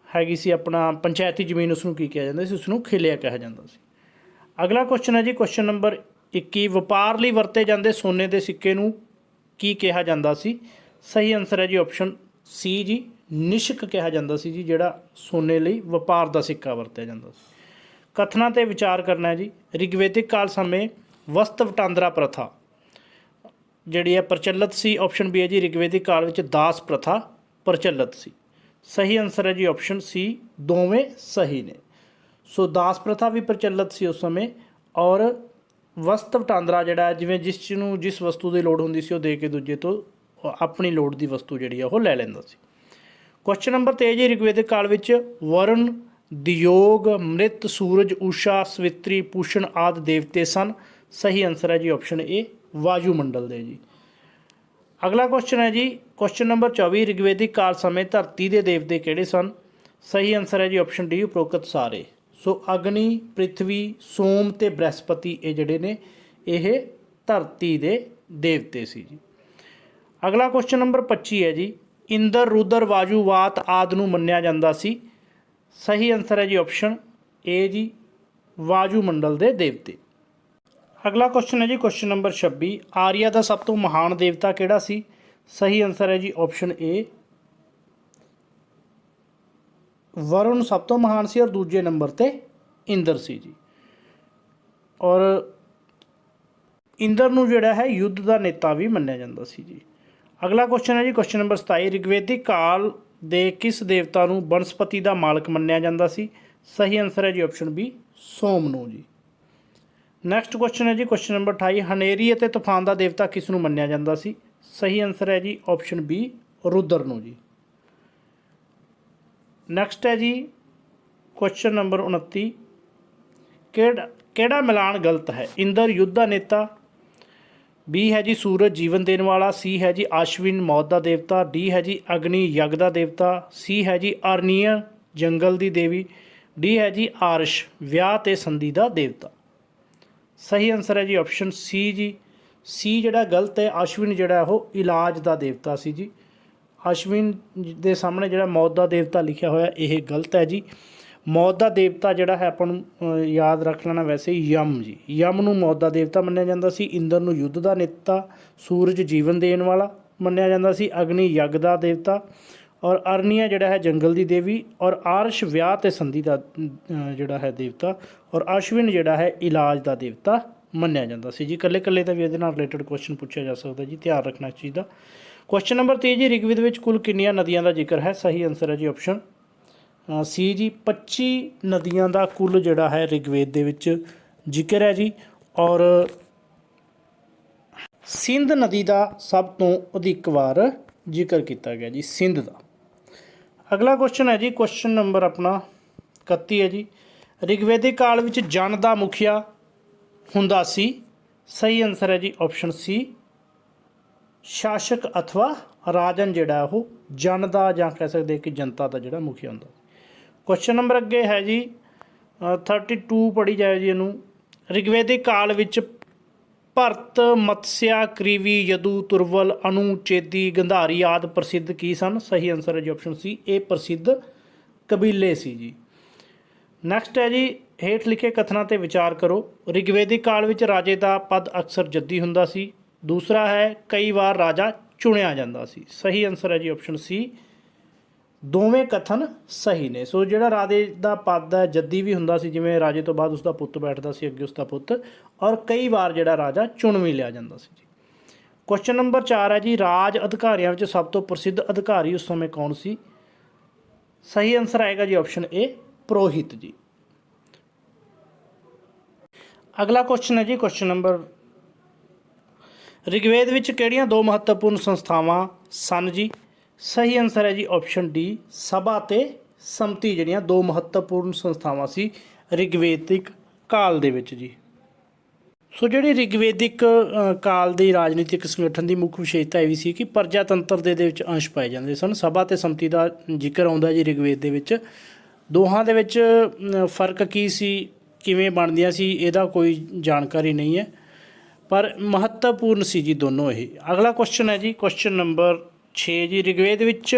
ਹੈਗੀ ਸੀ ਆਪਣਾ ਪੰਚਾਇਤੀ ਜ਼ਮੀਨ, ਉਸ ਨੂੰ ਕੀ ਕਿਹਾ ਜਾਂਦਾ ਸੀ? ਉਸ ਨੂੰ ਖਿਲਿਆ ਕਿਹਾ ਜਾਂਦਾ ਸੀ। ਅਗਲਾ ਕੁਐਸਚਨ ਹੈ ਜੀ ਕੁਐਸਚਨ ਨੰਬਰ 21, ਵਪਾਰ ਲਈ ਵਰਤੇ ਜਾਂਦੇ ਸੋਨੇ ਦੇ ਸਿੱਕੇ ਨੂੰ ਕੀ ਕਿਹਾ ਜਾਂਦਾ ਸੀ? ਸਹੀ ਆਨਸਰ ਹੈ ਜੀ ਆਪਸ਼ਨ ਸੀ ਜੀ, ਨਿਸ਼ਕ ਕਿਹਾ ਜਾਂਦਾ ਸੀ ਜੀ, ਜਿਹੜਾ ਸੋਨੇ ਲਈ ਵਪਾਰ ਦਾ ਸਿੱਕਾ ਵਰਤਿਆ ਜਾਂਦਾ ਸੀ। ਕਥਨਾਂ 'ਤੇ ਵਿਚਾਰ ਕਰਨਾ ਹੈ ਜੀ। ਰਿਗਵੇਦਿਕ ਕਾਲ ਸਮੇਂ ਵਸਤ ਵਟਾਂਦਰਾ ਪ੍ਰਥਾ ਜਿਹੜੀ ਹੈ ਪ੍ਰਚਲਿਤ ਸੀ। ਆਪਸ਼ਨ ਬੀ ਹੈ ਜੀ, ਰਿਗਵੇਦਿਕ ਕਾਲ ਵਿੱਚ ਦਾਸ ਪ੍ਰਥਾ ਪ੍ਰਚਲਿਤ ਸੀ। ਸਹੀ ਆਨਸਰ ਹੈ ਜੀ ਆਪਸ਼ਨ ਸੀ, ਦੋਵੇਂ ਸਹੀ ਨੇ। ਸੋ ਦਾਸ ਪ੍ਰਥਾ ਵੀ ਪ੍ਰਚਲਿਤ ਸੀ ਉਸ ਸਮੇਂ, ਔਰ ਵਸਤ ਵਟਾਂਦਰਾ ਜਿਹੜਾ ਜਿਵੇਂ ਜਿਸ ਵਸਤੂ ਦੀ ਲੋੜ ਹੁੰਦੀ ਸੀ ਉਹ ਦੇ ਕੇ ਦੂਜੇ ਤੋਂ ਆਪਣੀ ਲੋੜ ਦੀ ਵਸਤੂ ਜਿਹੜੀ ਆ ਉਹ ਲੈ ਲੈਂਦਾ ਸੀ। ਕੁਐਸਚਨ ਨੰਬਰ 23 ਜੀ, ਰਿਗਵੇਦਿਕ ਕਾਲ ਵਿੱਚ ਵਰੁਣ, ਦਿਯੋਗ, ਮ੍ਰਿਤ, ਸੂਰਜ, ਊਸ਼ਾ, ਸਵਿਤਰੀ, ਪੂਸ਼ਣ ਆਦਿ ਦੇਵਤੇ ਸਨ। ਸਹੀ ਆਨਸਰ ਹੈ ਜੀ ਆਪਸ਼ਨ ਏ, ਵਾਯੂਮੰਡਲ ਦੇ ਜੀ। ਅਗਲਾ ਕੁਐਸਚਨ ਹੈ ਜੀ ਕੁਐਸਚਨ ਨੰਬਰ 24, ਰਿਗਵੇਦਿਕ ਕਾਲ ਸਮੇਂ ਧਰਤੀ ਦੇ ਦੇਵਤੇ ਕਿਹੜੇ ਸਨ? ਸਹੀ ਆਨਸਰ ਹੈ ਜੀ ਆਪਸ਼ਨ ਡੀ, ਉਪਰੋਕਤ ਸਾਰੇ। ਸੋ ਅਗਨੀ, ਪ੍ਰਿਥਵੀ, ਸੋਮ ਤੇ ਬ੍ਰਹਿਸਪਤੀ ਇਹ ਜਿਹੜੇ ਨੇ ਇਹ ਧਰਤੀ ਦੇ ਦੇਵਤੇ ਸੀ ਜੀ। ਅਗਲਾ ਕੁਐਸਚਨ ਨੰਬਰ 25 ਹੈ ਜੀ, ਇੰਦਰ, ਰੁਦਰ, ਵਾਯੂ, ਵਾਤ ਆਦਿ ਨੂੰ ਮੰਨਿਆ ਜਾਂਦਾ ਸੀ। ਸਹੀ ਆਨਸਰ ਹੈ ਜੀ ਆਪਸ਼ਨ ਏ ਜੀ, ਵਾਯੂਮੰਡਲ ਦੇ ਦੇਵਤੇ। ਅਗਲਾ ਕੁਐਸਚਨ ਹੈ ਜੀ ਕੁਐਸਚਨ ਨੰਬਰ 26, ਆਰੀਆ ਦਾ ਸਭ ਤੋਂ ਮਹਾਨ ਦੇਵਤਾ ਕਿਹੜਾ ਸੀ? ਸਹੀ ਆਨਸਰ ਹੈ ਜੀ ਆਪਸ਼ਨ ਏ, ਵਰੁਣ ਸਭ ਤੋਂ ਮਹਾਨ ਸੀ, ਔਰ ਦੂਜੇ ਨੰਬਰ 'ਤੇ ਇੰਦਰ ਸੀ ਜੀ। ਔਰ ਇੰਦਰ ਨੂੰ ਜਿਹੜਾ ਹੈ ਯੁੱਧ ਦਾ ਨੇਤਾ ਵੀ ਮੰਨਿਆ ਜਾਂਦਾ ਸੀ ਜੀ। ਅਗਲਾ ਕੁਐਸਚਨ ਹੈ ਜੀ ਕੁਐਸਚਨ ਨੰਬਰ 27, ਰਿਗਵੇਦਿਕ ਕਾਲ ਦੇ ਕਿਸ ਦੇਵਤਾ ਨੂੰ ਬਨਸਪਤੀ ਦਾ ਮਾਲਕ ਮੰਨਿਆ ਜਾਂਦਾ ਸੀ? ਸਹੀ ਆਨਸਰ ਹੈ ਜੀ ਆਪਸ਼ਨ ਬੀ, ਸੋਮ ਨੂੰ ਜੀ। ਨੈਕਸਟ ਕੁਐਸਚਨ ਹੈ ਜੀ ਕੁਐਸਚਨ ਨੰਬਰ 28, ਹਨੇਰੀ ਅਤੇ ਤੂਫਾਨ ਦਾ ਦੇਵਤਾ ਕਿਸ ਨੂੰ ਮੰਨਿਆ ਜਾਂਦਾ ਸੀ? ਸਹੀ ਆਨਸਰ ਹੈ ਜੀ ਆਪਸ਼ਨ ਬੀ, ਰੁਦਰ ਨੂੰ ਜੀ। ਨੈਕਸਟ ਹੈ ਜੀ ਕੁਐਸਚਨ ਨੰਬਰ 29, ਕਿਹੜਾ ਮਿਲਾਨ ਗਲਤ ਹੈ? ਇੰਦਰ ਯੁੱਧ ਦਾ ਨੇਤਾ, ਬੀ ਹੈ ਜੀ ਸੂਰਜ ਜੀਵਨ ਦੇਣ ਵਾਲਾ, ਸੀ ਹੈ ਜੀ ਆਸ਼ਵਿਨ ਮੌਤ ਦਾ ਦੇਵਤਾ, ਡੀ ਹੈ ਜੀ ਅਗਨੀ ਯੱਗ ਦਾ ਦੇਵਤਾ, ਸੀ ਹੈ ਜੀ ਅਰਨੀਆ ਜੰਗਲ ਦੀ ਦੇਵੀ, ਡੀ ਹੈ ਜੀ ਆਰਸ਼ ਵਿਆਹ ਤੇ ਸੰਧੀ ਦਾ ਦੇਵਤਾ। ਸਹੀ ਆਨਸਰ ਹੈ ਜੀ ਆਪਸ਼ਨ ਸੀ ਜੀ, ਸੀ ਜਿਹੜਾ ਗਲਤ ਹੈ। ਆਸ਼ਵਿਨ ਜਿਹੜਾ ਉਹ ਇਲਾਜ ਦਾ ਦੇਵਤਾ ਸੀ ਜੀ। ਆਸ਼ਵਿਨ ਦੇ ਸਾਹਮਣੇ ਜਿਹੜਾ ਮੌਤ ਦਾ ਦੇਵਤਾ ਲਿਖਿਆ ਹੋਇਆ ਇਹ ਗਲਤ ਹੈ ਜੀ। ਮੌਤ ਦਾ ਦੇਵਤਾ ਜਿਹੜਾ ਹੈ ਆਪਾਂ ਨੂੰ ਯਾਦ ਰੱਖ ਲੈਣਾ ਵੈਸੇ ਯਮ ਜੀ, ਯਮ ਨੂੰ ਮੌਤ ਦਾ ਦੇਵਤਾ ਮੰਨਿਆ ਜਾਂਦਾ ਸੀ। ਇੰਦਰ ਨੂੰ ਯੁੱਧ ਦਾ ਨੇਤਾ, ਸੂਰਜ ਜੀਵਨ ਦੇਣ ਵਾਲਾ ਮੰਨਿਆ ਜਾਂਦਾ ਸੀ, ਅਗਨੀ ਯੱਗ ਦਾ ਦੇਵਤਾ, ਔਰ ਅਰਨੀਆ ਜਿਹੜਾ ਹੈ ਜੰਗਲ ਦੀ ਦੇਵੀ, ਔਰ ਆਰਸ਼ ਵਿਆਹ ਤੇ ਸੰਧੀ ਦਾ ਜਿਹੜਾ ਹੈ ਦੇਵਤਾ, ਔਰ ਆਸ਼ਵਿਨ ਜਿਹੜਾ ਹੈ ਇਲਾਜ ਦਾ ਦੇਵਤਾ ਮੰਨਿਆ ਜਾਂਦਾ ਸੀ ਜੀ। ਇਕੱਲੇ ਇਕੱਲੇ ਦਾ ਵੀ ਇਹਦੇ ਨਾਲ ਰਿਲੇਟਡ ਕੁਐਸਚਨ ਪੁੱਛਿਆ ਜਾ ਸਕਦਾ ਜੀ, ਧਿਆਨ ਰੱਖਣਾ ਇਸ ਚੀਜ਼ ਦਾ। क्वेश्चन नंबर 3 जी, ऋग्वेद ਵਿੱਚ ਕੁੱਲ ਕਿੰਨੀਆਂ ਨਦੀਆਂ ਦਾ ਜ਼ਿਕਰ ਹੈ? ਸਹੀ ਆਨਸਰ ਹੈ ਜੀ ਆਪਸ਼ਨ ਸੀ ਜੀ, 25 ਨਦੀਆਂ ਦਾ ਕੁੱਲ ਜਿਹੜਾ ਹੈ ऋग्वेद ਦੇ ਵਿੱਚ ਜ਼ਿਕਰ ਹੈ ਜੀ। ਔਰ ਸਿੰਧ ਨਦੀ ਦਾ ਸਭ ਤੋਂ ਅਧਿਕ ਵਾਰ ਜ਼ਿਕਰ ਕੀਤਾ ਗਿਆ ਜੀ, ਸਿੰਧ ਦਾ। ਅਗਲਾ ਕੁਐਸਚਨ ਹੈ ਜੀ, ਕੁਐਸਚਨ ਨੰਬਰ ਆਪਣਾ 31 ਹੈ ਜੀ, ऋग्वेदिक ਕਾਲ ਵਿੱਚ ਜਨ ਦਾ ਮੁਖੀਆ ਹੁੰਦਾ ਸੀ? ਸਹੀ ਆਨਸਰ ਹੈ ਜੀ ਆਪਸ਼ਨ ਸੀ, ਸ਼ਾਸਕ ਅਥਵਾ ਰਾਜਨ ਜਿਹੜਾ ਉਹ ਜਨ ਦਾ ਜਾਂ ਕਹਿ ਸਕਦੇ ਕਿ ਜਨਤਾ ਦਾ ਜਿਹੜਾ ਮੁਖੀਆ ਹੁੰਦਾ। ਕੁਐਸਚਨ ਨੰਬਰ ਅੱਗੇ ਹੈ ਜੀ 32 ਪੜ੍ਹੀ ਜਾਏ ਜੀ ਇਹਨੂੰ। ऋग्वेदिक ਕਾਲ ਵਿੱਚ ਭਰਤ, ਮਤਸਿਆ, ਕ੍ਰੀਵੀ, ਯਦੂ, ਤੁਰਵਲ, ਅਨੂ, ਚੇਦੀ, ਗੰਧਾਰੀ ਆਦਿ ਪ੍ਰਸਿੱਧ ਕੀ ਸਨ? ਸਹੀ ਆਨਸਰ ਹੈ ਜੀ ਆਪਸ਼ਨ ਸੀ, ਇਹ ਪ੍ਰਸਿੱਧ ਕਬੀਲੇ ਸੀ ਜੀ। ਨੈਕਸਟ ਹੈ ਜੀ, ਹੇਠ ਲਿਖੇ ਕਥਨਾਂ 'ਤੇ ਵਿਚਾਰ ਕਰੋ। ऋग्वेदिक ਕਾਲ ਵਿੱਚ ਰਾਜੇ ਦਾ ਪਦ ਅਕਸਰ ਜੱਦੀ ਹੁੰਦਾ ਸੀ। ਦੂਸਰਾ ਹੈ ਕਈ ਵਾਰ ਰਾਜਾ ਚੁਣਿਆ ਜਾਂਦਾ ਸੀ। ਸਹੀ ਆਨਸਰ ਹੈ ਜੀ ਆਪਸ਼ਨ ਸੀ, ਦੋਵੇਂ ਕਥਨ ਸਹੀ ਨੇ। ਸੋ ਜਿਹੜਾ ਰਾਜੇ ਦਾ ਪਦ ਹੈ ਜੱਦੀ ਵੀ ਹੁੰਦਾ ਸੀ, ਜਿਵੇਂ ਰਾਜੇ ਤੋਂ ਬਾਅਦ ਉਸਦਾ ਪੁੱਤ ਬੈਠਦਾ ਸੀ ਅੱਗੇ ਉਸਦਾ ਪੁੱਤ, ਔਰ ਕਈ ਵਾਰ ਜਿਹੜਾ ਰਾਜਾ ਚੁਣ ਵੀ ਲਿਆ ਜਾਂਦਾ ਸੀ ਜੀ। ਕੁਐਸਚਨ ਨੰਬਰ 4 ਹੈ ਜੀ, ਰਾਜ ਅਧਿਕਾਰੀਆਂ ਵਿੱਚ ਸਭ ਤੋਂ ਪ੍ਰਸਿੱਧ ਅਧਿਕਾਰੀ ਉਸ ਸਮੇਂ ਕੌਣ ਸੀ? ਸਹੀ ਆਨਸਰ ਆਏਗਾ ਜੀ ਆਪਸ਼ਨ ਏ, ਪੁਰੋਹਿਤ ਜੀ। ਅਗਲਾ ਕੁਐਸਚਨ ਹੈ ਜੀ, ਕੁਐਸਚਨ ਨੰਬਰ, ऋग्वेद ਵਿੱਚ ਕਿਹੜੀਆਂ ਦੋ ਮਹੱਤਵਪੂਰਨ ਸੰਸਥਾਵਾਂ ਸਨ ਜੀ? ਸਹੀ ਆਨਸਰ ਹੈ ਜੀ ਆਪਸ਼ਨ ਡੀ, ਸਭਾ ਤੇ ਸੰਮਤੀ ਜਿਹੜੀਆਂ ਦੋ ਮਹੱਤਵਪੂਰਨ ਸੰਸਥਾਵਾਂ ਸੀ ऋग्वेदिक ਕਾਲ ਦੇ ਵਿੱਚ ਜੀ। ਸੋ ਜਿਹੜੀ ऋग्वेदिक ਕਾਲ ਦੀ ਰਾਜਨੀਤਿਕ ਸੰਗਠਨ ਦੀ ਮੁੱਖ ਵਿਸ਼ੇਸ਼ਤਾ ਇਹ ਵੀ ਸੀ ਕਿ ਪ੍ਰਜਾਤੰਤਰ ਦੇ ਵਿੱਚ ਅੰਸ਼ ਪਾਏ ਜਾਂਦੇ ਸਨ। ਸਭਾ ਤੇ ਸੰਮਤੀ ਦਾ ਜ਼ਿਕਰ ਆਉਂਦਾ ਜੀ ऋग्वेद ਦੇ ਵਿੱਚ। ਦੋਹਾਂ ਦੇ ਵਿੱਚ ਫਰਕ ਕੀ ਸੀ, ਕਿਵੇਂ ਬਣਦੀਆਂ ਸੀ, ਇਹਦਾ ਕੋਈ ਜਾਣਕਾਰੀ ਨਹੀਂ ਹੈ, ਪਰ ਮਹੱਤਵਪੂਰਨ ਸੀ ਜੀ ਦੋਨੋਂ ਇਹ। ਅਗਲਾ ਕੁਐਸਚਨ ਹੈ ਜੀ, ਕੁਐਸਚਨ ਨੰਬਰ 6 ਜੀ, ऋग्वेद ਵਿੱਚ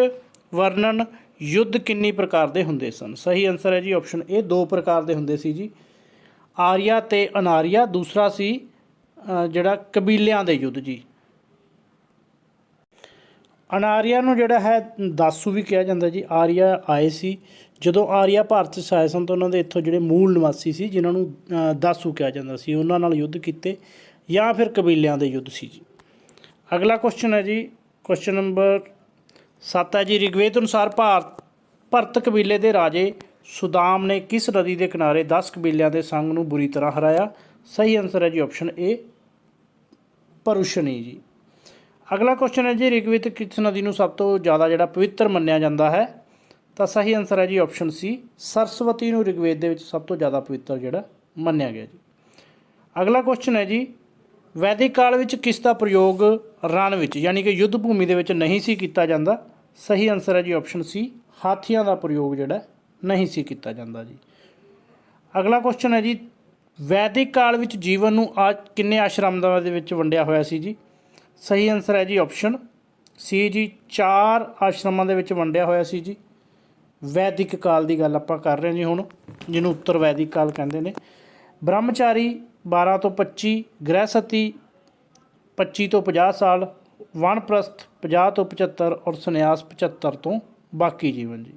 ਵਰਣਨ ਯੁੱਧ ਕਿੰਨੀ ਪ੍ਰਕਾਰ ਦੇ ਹੁੰਦੇ ਸਨ? ਸਹੀ ਆਨਸਰ ਹੈ ਜੀ ਆਪਸ਼ਨ ਏ, 2 ਪ੍ਰਕਾਰ ਦੇ ਹੁੰਦੇ ਸੀ ਜੀ, ਆਰੀਆ ਤੇ ਅਨਾਰੀਆ। ਦੂਸਰਾ ਸੀ ਜਿਹੜਾ ਕਬੀਲਿਆਂ ਦੇ ਯੁੱਧ ਜੀ। ਅਨਾਰੀਆ ਨੂੰ ਜਿਹੜਾ ਹੈ ਦਾਸੂ ਵੀ ਕਿਹਾ ਜਾਂਦਾ ਜੀ। ਆਰੀਆ ਆਏ ਸੀ ਜਦੋਂ ਆਰੀਆ ਭਾਰਤ 'ਚ ਆਏ ਸਨ ਤਾਂ ਉਹਨਾਂ ਦੇ ਇੱਥੋਂ ਜਿਹੜੇ ਮੂਲ ਨਿਵਾਸੀ ਸੀ ਜਿਨ੍ਹਾਂ ਨੂੰ ਦਾਸੂ ਕਿਹਾ ਜਾਂਦਾ ਸੀ, ਉਹਨਾਂ ਨਾਲ ਯੁੱਧ ਕੀਤੇ, ਜਾਂ ਫਿਰ ਕਬੀਲਿਆਂ ਦੇ ਯੁੱਧ ਸੀ ਜੀ। ਅਗਲਾ ਕੁਐਸਚਨ ਹੈ ਜੀ, ਕੁਐਸਚਨ ਨੰਬਰ 7 ਹੈ ਜੀ, ऋग्वेद ਅਨੁਸਾਰ ਭਰਤ ਕਬੀਲੇ ਦੇ ਰਾਜੇ ਸੁਦਾਮ ਨੇ ਕਿਸ ਨਦੀ ਦੇ ਕਿਨਾਰੇ 10 ਕਬੀਲਿਆਂ ਦੇ ਸੰਘ ਨੂੰ ਬੁਰੀ ਤਰ੍ਹਾਂ ਹਰਾਇਆ? ਸਹੀ ਆਨਸਰ ਹੈ ਜੀ ਆਪਸ਼ਨ ਏ, ਪਰੁਸ਼ਨੀ ਜੀ। ਅਗਲਾ ਕੁਐਸਚਨ ਹੈ ਜੀ, ऋग्वेद ਕਿਸ ਨਦੀ ਨੂੰ ਸਭ ਤੋਂ ਜ਼ਿਆਦਾ ਜਿਹੜਾ ਪਵਿੱਤਰ ਮੰਨਿਆ ਜਾਂਦਾ ਹੈ? ਤਾਂ ਸਹੀ ਆਨਸਰ ਹੈ ਜੀ ਆਪਸ਼ਨ ਸੀ, ਸਰਸਵਤੀ ਨੂੰ ऋग्वेद ਦੇ ਵਿੱਚ ਸਭ ਤੋਂ ਜ਼ਿਆਦਾ ਪਵਿੱਤਰ ਜਿਹੜਾ ਮੰਨਿਆ ਗਿਆ ਜੀ। ਅਗਲਾ ਕੁਐਸਚਨ ਹੈ ਜੀ, ਵੈਦਿਕ ਕਾਲ ਵਿੱਚ ਕਿਸ ਦਾ ਪ੍ਰਯੋਗ ਰਣ ਵਿੱਚ ਯਾਨੀ ਕਿ ਯੁੱਧ ਭੂਮੀ ਦੇ ਵਿੱਚ ਨਹੀਂ ਸੀ ਕੀਤਾ ਜਾਂਦਾ? ਸਹੀ ਆਨਸਰ ਹੈ ਜੀ ਆਪਸ਼ਨ ਸੀ, ਹਾਥੀਆਂ ਦਾ ਪ੍ਰਯੋਗ ਜਿਹੜਾ ਨਹੀਂ ਸੀ ਕੀਤਾ ਜਾਂਦਾ ਜੀ। ਅਗਲਾ ਕੁਐਸਚਨ ਹੈ ਜੀ, ਵੈਦਿਕ ਕਾਲ ਵਿੱਚ ਜੀਵਨ ਨੂੰ ਕਿੰਨੇ ਆਸ਼ਰਮਾਂ ਦੇ ਵਿੱਚ ਵੰਡਿਆ ਹੋਇਆ ਸੀ ਜੀ? ਸਹੀ ਆਨਸਰ ਹੈ ਜੀ ਆਪਸ਼ਨ ਸੀ ਜੀ, 4 ਆਸ਼ਰਮਾਂ ਦੇ ਵਿੱਚ ਵੰਡਿਆ ਹੋਇਆ ਸੀ ਜੀ। ਵੈਦਿਕ ਕਾਲ ਦੀ ਗੱਲ ਆਪਾਂ ਕਰ ਰਹੇ ਹਾਂ ਜੀ ਹੁਣ, ਜਿਹਨੂੰ ਉੱਤਰ ਵੈਦਿਕ ਕਾਲ ਕਹਿੰਦੇ ਨੇ। ਬ੍ਰਹਮਚਾਰੀ 12 ਤੋਂ 25, ਗ੍ਰਹਿਸਤੀ 25 ਤੋਂ 50 ਸਾਲ, ਵਣਪ੍ਰਸਥ 50 ਤੋਂ 75 ਔਰ ਸੰਨਿਆਸ 75 ਤੋਂ ਬਾਕੀ ਜੀਵਨ ਜੀ।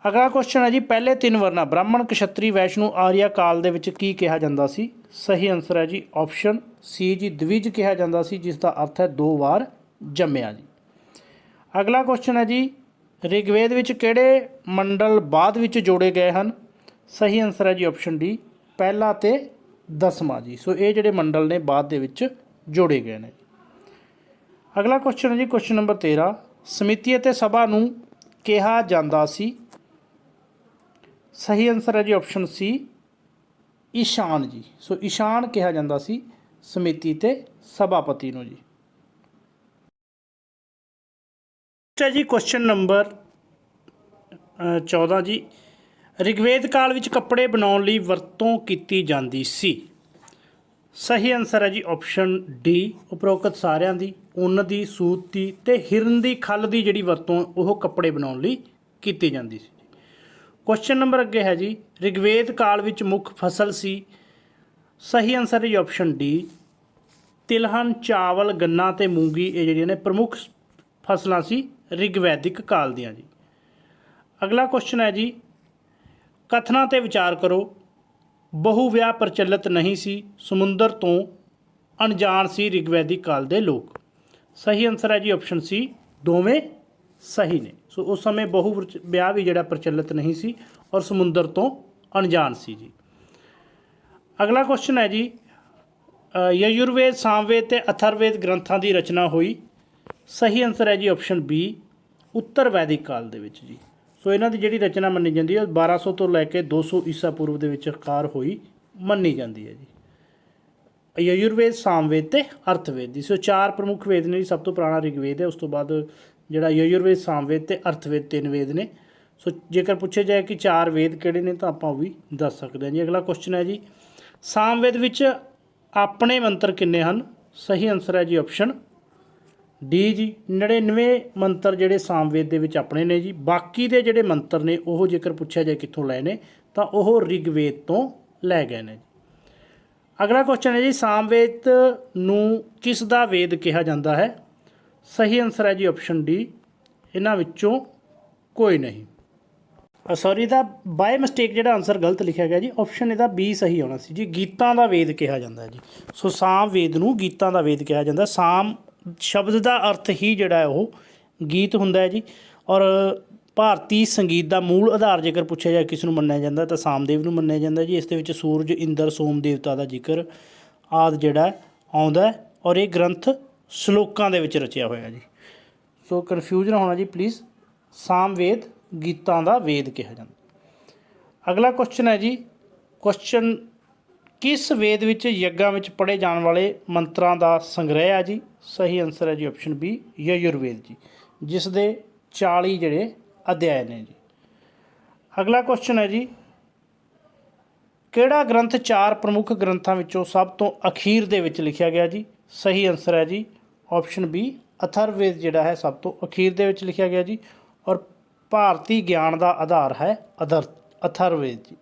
ਅਗਲਾ ਕੁਐਸਚਨ ਹੈ ਜੀ, ਪਹਿਲੇ 3 ਵਰਨਾਂ ਬ੍ਰਾਹਮਣ, ਕਸ਼ਤਰੀ, ਵੈਸ਼ਨੂ, ਆਰੀਆ ਕਾਲ ਦੇ ਵਿੱਚ ਕੀ ਕਿਹਾ ਜਾਂਦਾ ਸੀ? ਸਹੀ ਆਨਸਰ ਹੈ ਜੀ ਆਪਸ਼ਨ ਸੀ ਜੀ, ਦਵਿਜ ਕਿਹਾ ਜਾਂਦਾ ਸੀ, ਜਿਸ ਦਾ ਅਰਥ ਹੈ 2 ਵਾਰ ਜੰਮਿਆ ਜੀ। ਅਗਲਾ ਕੁਐਸਚਨ ਹੈ ਜੀ, ऋग्वेद ਵਿੱਚ ਕਿਹੜੇ ਮੰਡਲ ਬਾਅਦ ਵਿੱਚ ਜੋੜੇ ਗਏ ਹਨ? ਸਹੀ ਆਨਸਰ ਹੈ ਜੀ ਆਪਸ਼ਨ ਡੀ, ਪਹਿਲਾ ਤੇ 10ਵਾਂ ਜੀ। ਸੋ ਇਹ ਜਿਹੜੇ ਮੰਡਲ ਨੇ ਬਾਅਦ ਦੇ ਵਿੱਚ ਜੋੜੇ ਗਏ ਨੇ। ਅਗਲਾ ਕੁਐਸਚਨ ਹੈ ਜੀ, ਕੁਐਸਚਨ ਨੰਬਰ 13, ਸਮਿਤੀ ਅਤੇ ਸਭਾ ਨੂੰ ਕਿਹਾ ਜਾਂਦਾ ਸੀ? ਸਹੀ ਆਨਸਰ ਹੈ ਜੀ ਆਪਸ਼ਨ ਸੀ, ਈਸ਼ਾਨ ਜੀ। ਸੋ ਈਸ਼ਾਨ ਕਿਹਾ ਜਾਂਦਾ ਸੀ ਸਮਿਤੀ ਤੇ ਸਭਾਪਤੀ ਨੂੰ ਜੀ। ਅੱਛਾ ਜੀ, ਕੁਐਸਚਨ ਨੰਬਰ 14 ਜੀ, ऋग्वेद ਕਾਲ ਵਿੱਚ ਕੱਪੜੇ ਬਣਾਉਣ ਲਈ ਵਰਤੋਂ ਕੀਤੀ ਜਾਂਦੀ ਸੀ? ਸਹੀ ਆਨਸਰ ਹੈ ਜੀ ਆਪਸ਼ਨ ਡੀ, ਉਪਰੋਕਤ ਸਾਰਿਆਂ ਦੀ, ਉੱਨ ਦੀ, ਸੂਤ ਦੀ ਤੇ ਹਿਰਨ ਦੀ ਖੱਲ ਦੀ ਜਿਹੜੀ ਵਰਤੋਂ ਉਹ ਕੱਪੜੇ ਬਣਾਉਣ ਲਈ ਕੀਤੀ ਜਾਂਦੀ ਸੀ। ਕੁਐਸਚਨ ਨੰਬਰ ਅੱਗੇ ਹੈ ਜੀ, ऋग्वेद ਕਾਲ ਵਿੱਚ ਮੁੱਖ ਫਸਲ ਸੀ? ਸਹੀ ਆਨਸਰ ਹੈ ਜੀ ਆਪਸ਼ਨ ਡੀ, ਤਿਲਹਨ, ਚਾਵਲ, ਗੰਨਾ ਤੇ ਮੂੰਗੀ, ਇਹ ਜਿਹੜੀਆਂ ਨੇ ਪ੍ਰਮੁੱਖ ਫਸਲਾਂ ਸੀ ऋग्वेदिक ਕਾਲ ਦੀਆਂ ਜੀ। ਅਗਲਾ ਕੁਐਸਚਨ ਹੈ ਜੀ, ਕਥਨਾਂ 'ਤੇ ਵਿਚਾਰ ਕਰੋ। ਬਹੁ ਵਿਆਹ ਪ੍ਰਚਲਿਤ ਨਹੀਂ ਸੀ, ਸਮੁੰਦਰ ਤੋਂ ਅਣਜਾਣ ਸੀ ऋग्वेदिक ਕਾਲ ਦੇ ਲੋਕ। ਸਹੀ ਆਨਸਰ ਹੈ ਜੀ ਆਪਸ਼ਨ ਸੀ, ਦੋਵੇਂ ਸਹੀ ਨੇ। ਸੋ ਉਸ ਸਮੇਂ ਬਹੁ ਵਿਆਹ ਵੀ ਜਿਹੜਾ ਪ੍ਰਚਲਿਤ ਨਹੀਂ ਸੀ ਔਰ ਸਮੁੰਦਰ ਤੋਂ ਅਣਜਾਣ ਸੀ ਜੀ। ਅਗਲਾ ਕੁਐਸਚਨ ਹੈ ਜੀ, ਯਜੁਰਵੇਦ, ਸਾਮਵੇਦ ਤੇ ਅਥਰਵੇਦ ਗ੍ਰੰਥਾਂ ਦੀ ਰਚਨਾ ਹੋਈ। ਸਹੀ ਆਨਸਰ ਹੈ ਜੀ ਆਪਸ਼ਨ ਬੀ, ਉੱਤਰ ਵੈਦਿਕ ਕਾਲ ਦੇ ਵਿੱਚ ਜੀ। ਸੋ ਇਹਨਾਂ ਦੀ ਜਿਹੜੀ ਰਚਨਾ ਮੰਨੀ ਜਾਂਦੀ ਹੈ 1200 ਤੋਂ ਲੈ ਕੇ 200 ਈਸਾ ਪੂਰਵ ਦੇ ਵਿਚਕਾਰ ਹੋਈ ਮੰਨੀ ਜਾਂਦੀ ਹੈ ਜੀ। ਯਜੁਰਵੇਦ, ਸਾਮਵੇਦ ਤੇ ਅਰਥਵੇਦ ਦੀ। ਸੋ 4 ਪ੍ਰਮੁੱਖ ਵੇਦ ਨੇ ਜੀ। ਸਭ ਤੋਂ ਪੁਰਾਣਾ ਰਿਗਵੇਦ ਹੈ, ਉਸ ਤੋਂ ਬਾਅਦ ਜਿਹੜਾ ਯਜੁਰਵੇਦ, ਸਾਮਵੇਦ ਤੇ ਅਰਥਵੇਦ 3 ਵੇਦ ਨੇ। ਸੋ ਜੇਕਰ ਪੁੱਛਿਆ ਜਾਏ ਕਿ 4 ਵੇਦ ਕਿਹੜੇ ਨੇ ਤਾਂ ਆਪਾਂ ਉਹ ਵੀ ਦੱਸ ਸਕਦੇ ਹਾਂ ਜੀ। ਅਗਲਾ ਕੁਐਸਚਨ ਹੈ ਜੀ, ਸਾਮਵੇਦ ਵਿੱਚ ਆਪਣੇ ਮੰਤਰ ਕਿੰਨੇ ਹਨ? ਸਹੀ ਆਨਸਰ ਹੈ ਜੀ ਆਪਸ਼ਨ ਡੀ ਜੀ, 99 ਮੰਤਰ ਜਿਹੜੇ ਸਾਮਵੇਦ ਦੇ ਵਿੱਚ ਆਪਣੇ ਨੇ ਜੀ। ਬਾਕੀ ਦੇ ਜਿਹੜੇ ਮੰਤਰ ਨੇ ਉਹ ਜੇਕਰ ਪੁੱਛਿਆ ਜਾਏ ਕਿੱਥੋਂ ਲਏ ਨੇ ਤਾਂ ਉਹ ਰਿਗਵੇਦ ਤੋਂ ਲੈ ਗਏ ਨੇ ਜੀ। ਅਗਲਾ ਕੁਐਸਚਨ ਹੈ ਜੀ, ਸਾਮਵੇਦ ਨੂੰ ਕਿਸ ਦਾ ਵੇਦ ਕਿਹਾ ਜਾਂਦਾ ਹੈ? ਸਹੀ ਆਨਸਰ ਹੈ ਜੀ ਆਪਸ਼ਨ ਡੀ, ਇਹਨਾਂ ਵਿੱਚੋਂ ਕੋਈ ਨਹੀਂ। ਸੌਰੀ, ਇਹਦਾ ਬਾਏ ਮਿਸਟੇਕ ਜਿਹੜਾ ਆਨਸਰ ਗਲਤ ਲਿਖਿਆ ਗਿਆ ਜੀ। ਆਪਸ਼ਨ ਇਹਦਾ ਬੀ ਸਹੀ ਆਉਣਾ ਸੀ ਜੀ, ਗੀਤਾਂ ਦਾ ਵੇਦ ਕਿਹਾ ਜਾਂਦਾ ਜੀ। ਸੋ ਸਾਮਵੇਦ ਨੂੰ ਗੀਤਾਂ ਦਾ ਵੇਦ ਕਿਹਾ ਜਾਂਦਾ। ਸਾਮ ਸ਼ਬਦ ਦਾ ਅਰਥ ਹੀ ਜਿਹੜਾ ਹੈ ਉਹ ਗੀਤ ਹੁੰਦਾ ਹੈ ਜੀ। ਔਰ ਭਾਰਤੀ ਸੰਗੀਤ ਦਾ ਮੂਲ ਆਧਾਰ ਜੇਕਰ ਪੁੱਛਿਆ ਜਾਏ ਕਿਸ ਨੂੰ ਮੰਨਿਆ ਜਾਂਦਾ ਤਾਂ ਸਾਮਦੇਵ ਨੂੰ ਮੰਨਿਆ ਜਾਂਦਾ ਜੀ। ਇਸ ਦੇ ਵਿੱਚ ਸੂਰਜ, ਇੰਦਰ, ਸੋਮ ਦੇਵਤਾ ਦਾ ਜ਼ਿਕਰ ਆਦਿ ਜਿਹੜਾ ਆਉਂਦਾ ਔਰ ਇਹ ਗ੍ਰੰਥ ਸ਼ਲੋਕਾਂ ਦੇ ਵਿੱਚ ਰਚਿਆ ਹੋਇਆ ਜੀ। ਸੋ ਕਨਫਿਊਜ਼ ਨਾ ਹੋਣਾ ਜੀ ਪਲੀਜ਼, ਸਾਮਵੇਦ ਗੀਤਾਂ ਦਾ ਵੇਦ ਕਿਹਾ ਜਾਂਦਾ। ਅਗਲਾ ਕੁਐਸਚਨ ਹੈ ਜੀ, ਕੁਐਸਚਨ ਕਿਸ ਵੇਦ ਵਿੱਚ ਯੱਗਾਂ ਵਿੱਚ ਪੜ੍ਹੇ ਜਾਣ ਵਾਲੇ ਮੰਤਰਾਂ ਦਾ ਸੰਗ੍ਰਹਿ ਹੈ ਜੀ? ਸਹੀ ਆਨਸਰ ਹੈ ਜੀ ਆਪਸ਼ਨ ਬੀ, ਯਜੁਰਵੇਦ ਜੀ, ਜਿਸ ਦੇ 40 ਜਿਹੜੇ ਅਧਿਆਏ ਨੇ ਜੀ। ਅਗਲਾ ਕੁਐਸਚਨ ਹੈ ਜੀ, ਕਿਹੜਾ ਗ੍ਰੰਥ 4 ਪ੍ਰਮੁੱਖ ਗ੍ਰੰਥਾਂ ਵਿੱਚੋਂ ਸਭ ਤੋਂ ਅਖੀਰ ਦੇ ਵਿੱਚ ਲਿਖਿਆ ਗਿਆ ਜੀ? ਸਹੀ ਆਨਸਰ ਹੈ ਜੀ ਆਪਸ਼ਨ ਬੀ, ਅਥਰਵੇਦ ਜਿਹੜਾ ਹੈ ਸਭ ਤੋਂ ਅਖੀਰ ਦੇ ਵਿੱਚ ਲਿਖਿਆ ਗਿਆ ਜੀ। ਔਰ ਭਾਰਤੀ ਗਿਆਨ ਦਾ ਆਧਾਰ ਹੈ ਅਥਰਵੇਦ ਜੀ।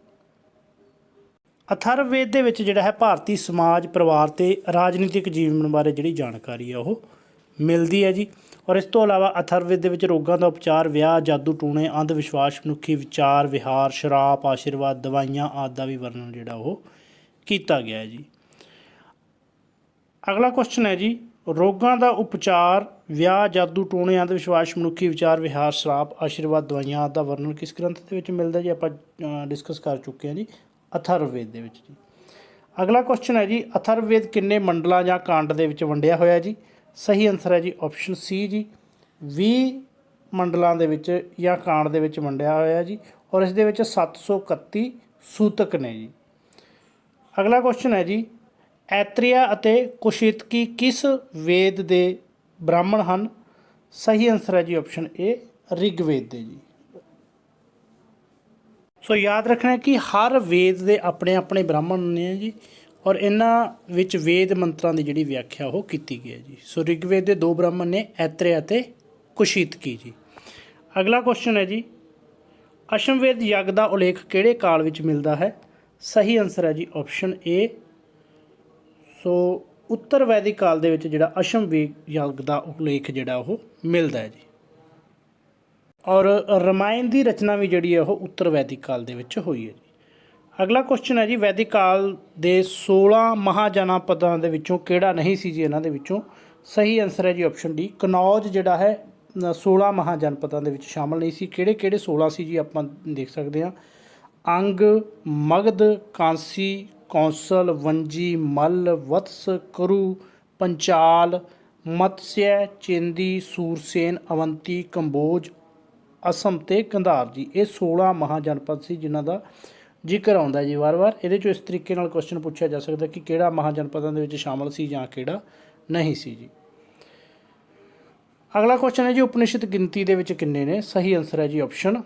ਅਥਰਵੇਦ ਦੇ ਵਿੱਚ ਜਿਹੜਾ ਹੈ ਭਾਰਤੀ ਸਮਾਜ, ਪਰਿਵਾਰ ਤੇ ਰਾਜਨੀਤਿਕ ਜੀਵਨ ਬਾਰੇ ਜਿਹੜੀ ਜਾਣਕਾਰੀ ਹੈ ਉਹ ਮਿਲਦੀ ਹੈ ਜੀ। ਔਰ ਇਸ ਤੋਂ ਇਲਾਵਾ ਅਥਰਵੇਦ ਦੇ ਵਿੱਚ ਰੋਗਾਂ ਦਾ ਉਪਚਾਰ, ਵਿਆਹ, ਜਾਦੂ ਟੂਣੇ, ਅੰਧ ਵਿਸ਼ਵਾਸ, ਮਨੁੱਖੀ ਵਿਚਾਰ ਵਿਹਾਰ, ਸ਼ਰਾਪ, ਆਸ਼ੀਰਵਾਦ, ਦਵਾਈਆਂ ਆਦਿ ਦਾ ਵੀ ਵਰਣਨ ਜਿਹੜਾ ਉਹ ਕੀਤਾ ਗਿਆ ਹੈ ਜੀ। ਅਗਲਾ ਕੁਐਸਚਨ ਹੈ ਜੀ, ਰੋਗਾਂ ਦਾ ਉਪਚਾਰ, ਵਿਆਹ, ਜਾਦੂ ਟੂਣੇ, ਅੰਧ ਵਿਸ਼ਵਾਸ, ਮਨੁੱਖੀ ਵਿਚਾਰ ਵਿਹਾਰ, ਸ਼ਰਾਪ, ਆਸ਼ੀਰਵਾਦ, ਦਵਾਈਆਂ ਆਦਿ ਦਾ ਵਰਣਨ ਕਿਸ ਗ੍ਰੰਥ ਦੇ ਵਿੱਚ ਮਿਲਦਾ ਜੀ? ਆਪਾਂ ਡਿਸਕਸ ਕਰ ਚੁੱਕੇ ਹਾਂ ਜੀ, ਅਥਰਵੇਦ ਦੇ ਵਿੱਚ ਜੀ। ਅਗਲਾ ਕੁਐਸਚਨ ਹੈ ਜੀ, ਅਥਰਵੇਦ ਕਿੰਨੇ ਮੰਡਲਾਂ ਜਾਂ ਕਾਂਡ ਦੇ ਵਿੱਚ ਵੰਡਿਆ ਹੋਇਆ ਜੀ? ਸਹੀ ਆਨਸਰ ਹੈ ਜੀ ਆਪਸ਼ਨ ਸੀ ਜੀ, 20 ਮੰਡਲਾਂ ਦੇ ਵਿੱਚ ਜਾਂ ਕਾਂਡ ਦੇ ਵਿੱਚ ਵੰਡਿਆ ਹੋਇਆ ਜੀ। ਔਰ ਇਸ ਦੇ ਵਿੱਚ 731 ਸੂਤਕ ਨੇ ਜੀ। ਅਗਲਾ ਕੁਐਸਚਨ ਹੈ ਜੀ, ਐਤਰੇਆ ਅਤੇ ਕੁਸ਼ਿਤਕੀ ਕਿਸ ਵੇਦ ਦੇ ਬ੍ਰਾਹਮਣ ਹਨ? ਸਹੀ ਆਨਸਰ ਹੈ ਜੀ ਆਪਸ਼ਨ ਏ, ਰਿਗਵੇਦ ਦੇ ਜੀ। ਸੋ ਯਾਦ ਰੱਖਣਾ ਕਿ ਹਰ ਵੇਦ ਦੇ ਆਪਣੇ ਆਪਣੇ ਬ੍ਰਾਹਮਣ ਨੇ ਜੀ। ਔਰ ਇਹਨਾਂ ਵਿੱਚ ਵੇਦ ਮੰਤਰਾਂ ਦੀ ਜਿਹੜੀ ਵਿਆਖਿਆ ਉਹ ਕੀਤੀ ਗਈ ਹੈ ਜੀ। ਸੋ ਰਿਗਵੇਦ ਦੇ 2 ਬ੍ਰਾਹਮਣ ਨੇ, ਐਤਰੇਆ ਅਤੇ ਕੁਸ਼ਿਤਕੀ ਜੀ। ਅਗਲਾ ਕੁਐਸਚਨ ਹੈ ਜੀ, ਅਸ਼ਮਵੇਦ ਯੱਗ ਦਾ ਉਲੇਖ ਕਿਹੜੇ ਕਾਲ ਵਿੱਚ ਮਿਲਦਾ ਹੈ? ਸਹੀ ਆਨਸਰ ਹੈ ਜੀ ਆਪਸ਼ਨ ਏ। ਸੋ ਉੱਤਰ ਵੈਦਿਕ ਕਾਲ ਦੇ ਵਿੱਚ ਜਿਹੜਾ ਅਸ਼ਮਵੇਦ ਯੱਗ ਦਾ ਉਲੇਖ ਜਿਹੜਾ ਉਹ ਮਿਲਦਾ ਹੈ ਜੀ। ਔਰ ਰਮਾਇਣ ਦੀ ਰਚਨਾ ਵੀ ਜਿਹੜੀ ਹੈ ਉਹ ਉੱਤਰ ਵੈਦਿਕ ਕਾਲ ਦੇ ਵਿੱਚ ਹੋਈ ਹੈ ਜੀ। ਅਗਲਾ ਕੁਐਸਚਨ ਹੈ ਜੀ, ਵੈਦਿਕ ਕਾਲ ਦੇ 16 ਮਹਾਜਨਪਦਾਂ ਦੇ ਵਿੱਚੋਂ ਕਿਹੜਾ ਨਹੀਂ ਸੀ ਜੀ ਇਹਨਾਂ ਦੇ ਵਿੱਚੋਂ? ਸਹੀ ਆਨਸਰ ਹੈ ਜੀ ਆਪਸ਼ਨ ਡੀ, ਕਨੌਜ ਜਿਹੜਾ ਹੈ 16 ਮਹਾਜਨਪਦਾਂ ਦੇ ਵਿੱਚ ਸ਼ਾਮਲ ਨਹੀਂ ਸੀ। ਕਿਹੜੇ ਕਿਹੜੇ 16 ਸੀ ਜੀ ਆਪਾਂ ਦੇਖ ਸਕਦੇ ਹਾਂ, ਅੰਗ, ਮਗਧ, ਕਾਂਸੀ, ਕੌਂਸਲ, ਵੰਜੀ, ਮੱਲ, ਵਤਸ, ਕਰੁ, ਪੰਚਾਲ, ਮਤਸਯ, ਚੇਂਦੀ, ਸੂਰਸੇਨ, ਅਵੰਤੀ, ਕੰਬੋਜ, ਅਸਮ ਤੇ ਗੰਧਾਰ ਜੀ। ਇਹ 16 ਮਹਾਜਨਪਦ ਸੀ ਜਿਨ੍ਹਾਂ ਦਾ ਜ਼ਿਕਰ ਆਉਂਦਾ ਜੀ ਵਾਰ-ਵਾਰ। ਇਹਦੇ 'ਚੋਂ ਇਸ ਤਰੀਕੇ ਨਾਲ ਕੁਐਸਚਨ ਪੁੱਛਿਆ ਜਾ ਸਕਦਾ ਕਿ ਕਿਹੜਾ ਮਹਾਜਨਪਦਾਂ ਦੇ ਵਿੱਚ ਸ਼ਾਮਲ ਸੀ ਜਾਂ ਕਿਹੜਾ ਨਹੀਂ ਸੀ ਜੀ। ਅਗਲਾ ਕੁਐਸਚਨ ਹੈ ਜੀ, ਉਪਨਿਸ਼ਦ ਗਿਣਤੀ ਦੇ ਵਿੱਚ ਕਿੰਨੇ ਨੇ? ਸਹੀ ਆਨਸਰ ਹੈ ਜੀ ਆਪਸ਼ਨ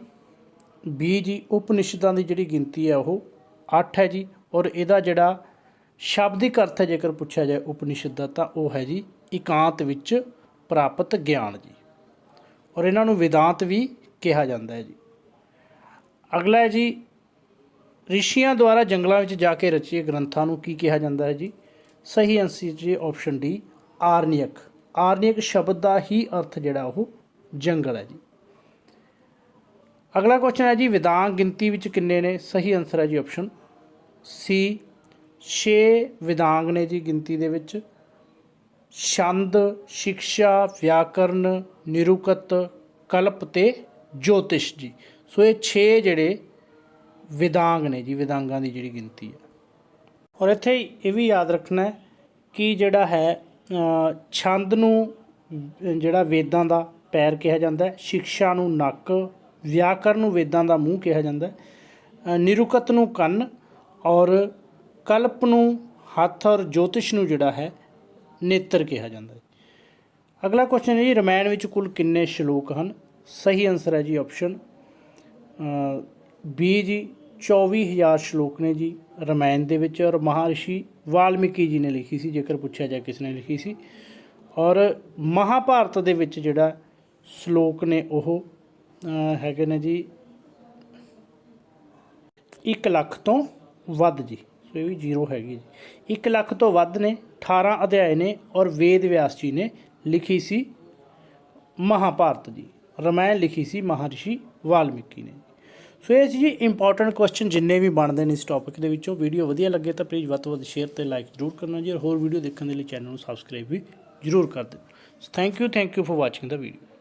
ਬੀ ਜੀ, ਉਪਨਿਸ਼ਦਾਂ ਦੀ ਜਿਹੜੀ ਗਿਣਤੀ ਹੈ ਉਹ 8 ਹੈ ਜੀ। ਔਰ ਇਹਦਾ ਜਿਹੜਾ ਸ਼ਾਬਦਿਕ ਅਰਥ ਹੈ ਜੇਕਰ ਪੁੱਛਿਆ ਜਾਏ ਉਪਨਿਸ਼ਦ ਦਾ ਤਾਂ ਉਹ ਹੈ ਜੀ ਇਕਾਂਤ ਵਿੱਚ ਪ੍ਰਾਪਤ ਗਿਆਨ ਜੀ। ਔਰ ਇਹਨਾਂ ਨੂੰ ਵੇਦਾਂਤ ਵੀ ਕਿਹਾ ਜਾਂਦਾ ਹੈ ਜੀ। ਅਗਲਾ ਹੈ ਜੀ, ਰਿਸ਼ੀਆਂ ਦੁਆਰਾ ਜੰਗਲਾਂ ਵਿੱਚ ਜਾ ਕੇ ਰਚੇ ਗ੍ਰੰਥਾਂ ਨੂੰ ਕੀ ਕਿਹਾ ਜਾਂਦਾ ਹੈ ਜੀ? ਸਹੀ ਆਨਸਰ ਜੀ ਆਪਸ਼ਨ ਡੀ, ਆਰਣਯਕ। ਆਰਣਯਕ ਸ਼ਬਦ ਦਾ ਹੀ ਅਰਥ ਜਿਹੜਾ ਉਹ ਜੰਗਲ ਹੈ ਜੀ। ਅਗਲਾ ਕੁਐਸਚਨ ਹੈ ਜੀ, ਵੇਦਾਂਗ ਗਿਣਤੀ ਵਿੱਚ ਕਿੰਨੇ ਨੇ? ਸਹੀ ਆਨਸਰ ਹੈ ਜੀ ਆਪਸ਼ਨ ਸੀ, 6 ਵੇਦਾਂਗ ਨੇ ਜੀ ਗਿਣਤੀ ਦੇ ਵਿੱਚ। ਛੰਦ, ਸਿਕਸ਼ਾ, ਵਿਆਕਰਨ, ਨਿਰੁਕਤ, ਕਲਪ ਤੇ ਜੋਤਿਸ਼ ਜੀ। ਸੋ ਇਹ 6 ਜਿਹੜੇ ਵਿਦਾਂਗ ਨੇ ਜੀ, ਵਿਦਾਂਗਾਂ ਦੀ ਜਿਹੜੀ ਗਿਣਤੀ ਹੈ। ਔਰ ਇੱਥੇ ਇਹ ਵੀ ਯਾਦ ਰੱਖਣਾ ਹੈ ਕਿ ਜਿਹੜਾ ਹੈ ਛੰਦ ਨੂੰ ਜਿਹੜਾ ਵੇਦਾਂ ਦਾ ਪੈਰ ਕਿਹਾ ਜਾਂਦਾ ਹੈ, ਸਿਕਸ਼ਾ ਨੂੰ ਨੱਕ, ਵਿਆਕਰਨ ਨੂੰ ਵੇਦਾਂ ਦਾ ਮੂੰਹ ਕਿਹਾ ਜਾਂਦਾ ਹੈ, ਨਿਰੁਕਤ ਨੂੰ ਕੰਨ, ਔਰ ਕਲਪ ਨੂੰ ਹੱਥ, ਔਰ ਜੋਤਿਸ਼ ਨੂੰ ਜਿਹੜਾ ਹੈ ਨੇਤਰ ਕਿਹਾ ਜਾਂਦਾ ਹੈ। ਅਗਲਾ ਕੁਐਸਚਨ ਹੈ ਜੀ, ਰਮਾਇਣ ਵਿੱਚ ਕੁੱਲ ਕਿੰਨੇ ਸ਼ਲੋਕ ਹਨ? ਸਹੀ ਆਨਸਰ ਹੈ ਜੀ ਆਪਸ਼ਨ ਬੀ ਜੀ, 24,000 ਸ਼ਲੋਕ ਨੇ ਜੀ ਰਮਾਇਣ ਦੇ ਵਿੱਚ, ਔਰ ਮਹਾਰਿਸ਼ੀ ਵਾਲਮੀਕੀ ਜੀ ਨੇ ਲਿਖੀ ਸੀ, ਜੇਕਰ ਪੁੱਛਿਆ ਜਾਏ ਕਿਸ ਨੇ ਲਿਖੀ ਸੀ। ਔਰ ਮਹਾਭਾਰਤ ਦੇ ਵਿੱਚ ਜਿਹੜਾ ਸ਼ਲੋਕ ਨੇ ਉਹ ਹੈਗੇ ਨੇ ਜੀ 1 ਲੱਖ ਤੋਂ ਵੱਧ ਜੀ। ਸੋ ਇਹ ਵੀ 0 ਹੈਗੀ ਜੀ। 1 ਲੱਖ ਤੋਂ ਵੱਧ ਨੇ, 18 ਅਧਿਆਏ ਨੇ, ਔਰ ਵੇਦ ਵਿਆਸ ਜੀ ਨੇ ਲਿਖੀ ਸੀ ਮਹਾਭਾਰਤ ਜੀ। ਰਮਾਇਣ ਲਿਖੀ ਸੀ ਮਹਾਰਿਸ਼ੀ ਵਾਲਮੀਕੀ ਨੇ। ਸੋ ਇਹ ਸੀ ਜੀ ਇੰਪੋਰਟੈਂਟ ਕੁਐਸਚਨ ਜਿੰਨੇ ਵੀ ਬਣਦੇ ਨੇ ਇਸ ਟੌਪਿਕ ਦੇ ਵਿੱਚੋਂ। ਵੀਡੀਓ ਵਧੀਆ ਲੱਗੇ ਤਾਂ ਪਲੀਜ਼ ਵੱਧ ਤੋਂ ਵੱਧ ਸ਼ੇਅਰ ਅਤੇ ਲਾਈਕ ਜ਼ਰੂਰ ਕਰਨਾ ਜੀ, ਔਰ ਹੋਰ ਵੀਡੀਓ ਦੇਖਣ ਦੇ ਲਈ ਚੈਨਲ ਨੂੰ ਸਬਸਕ੍ਰਾਈਬ ਵੀ ਜ਼ਰੂਰ ਕਰ ਦਿਓ। Thank you for watching the video.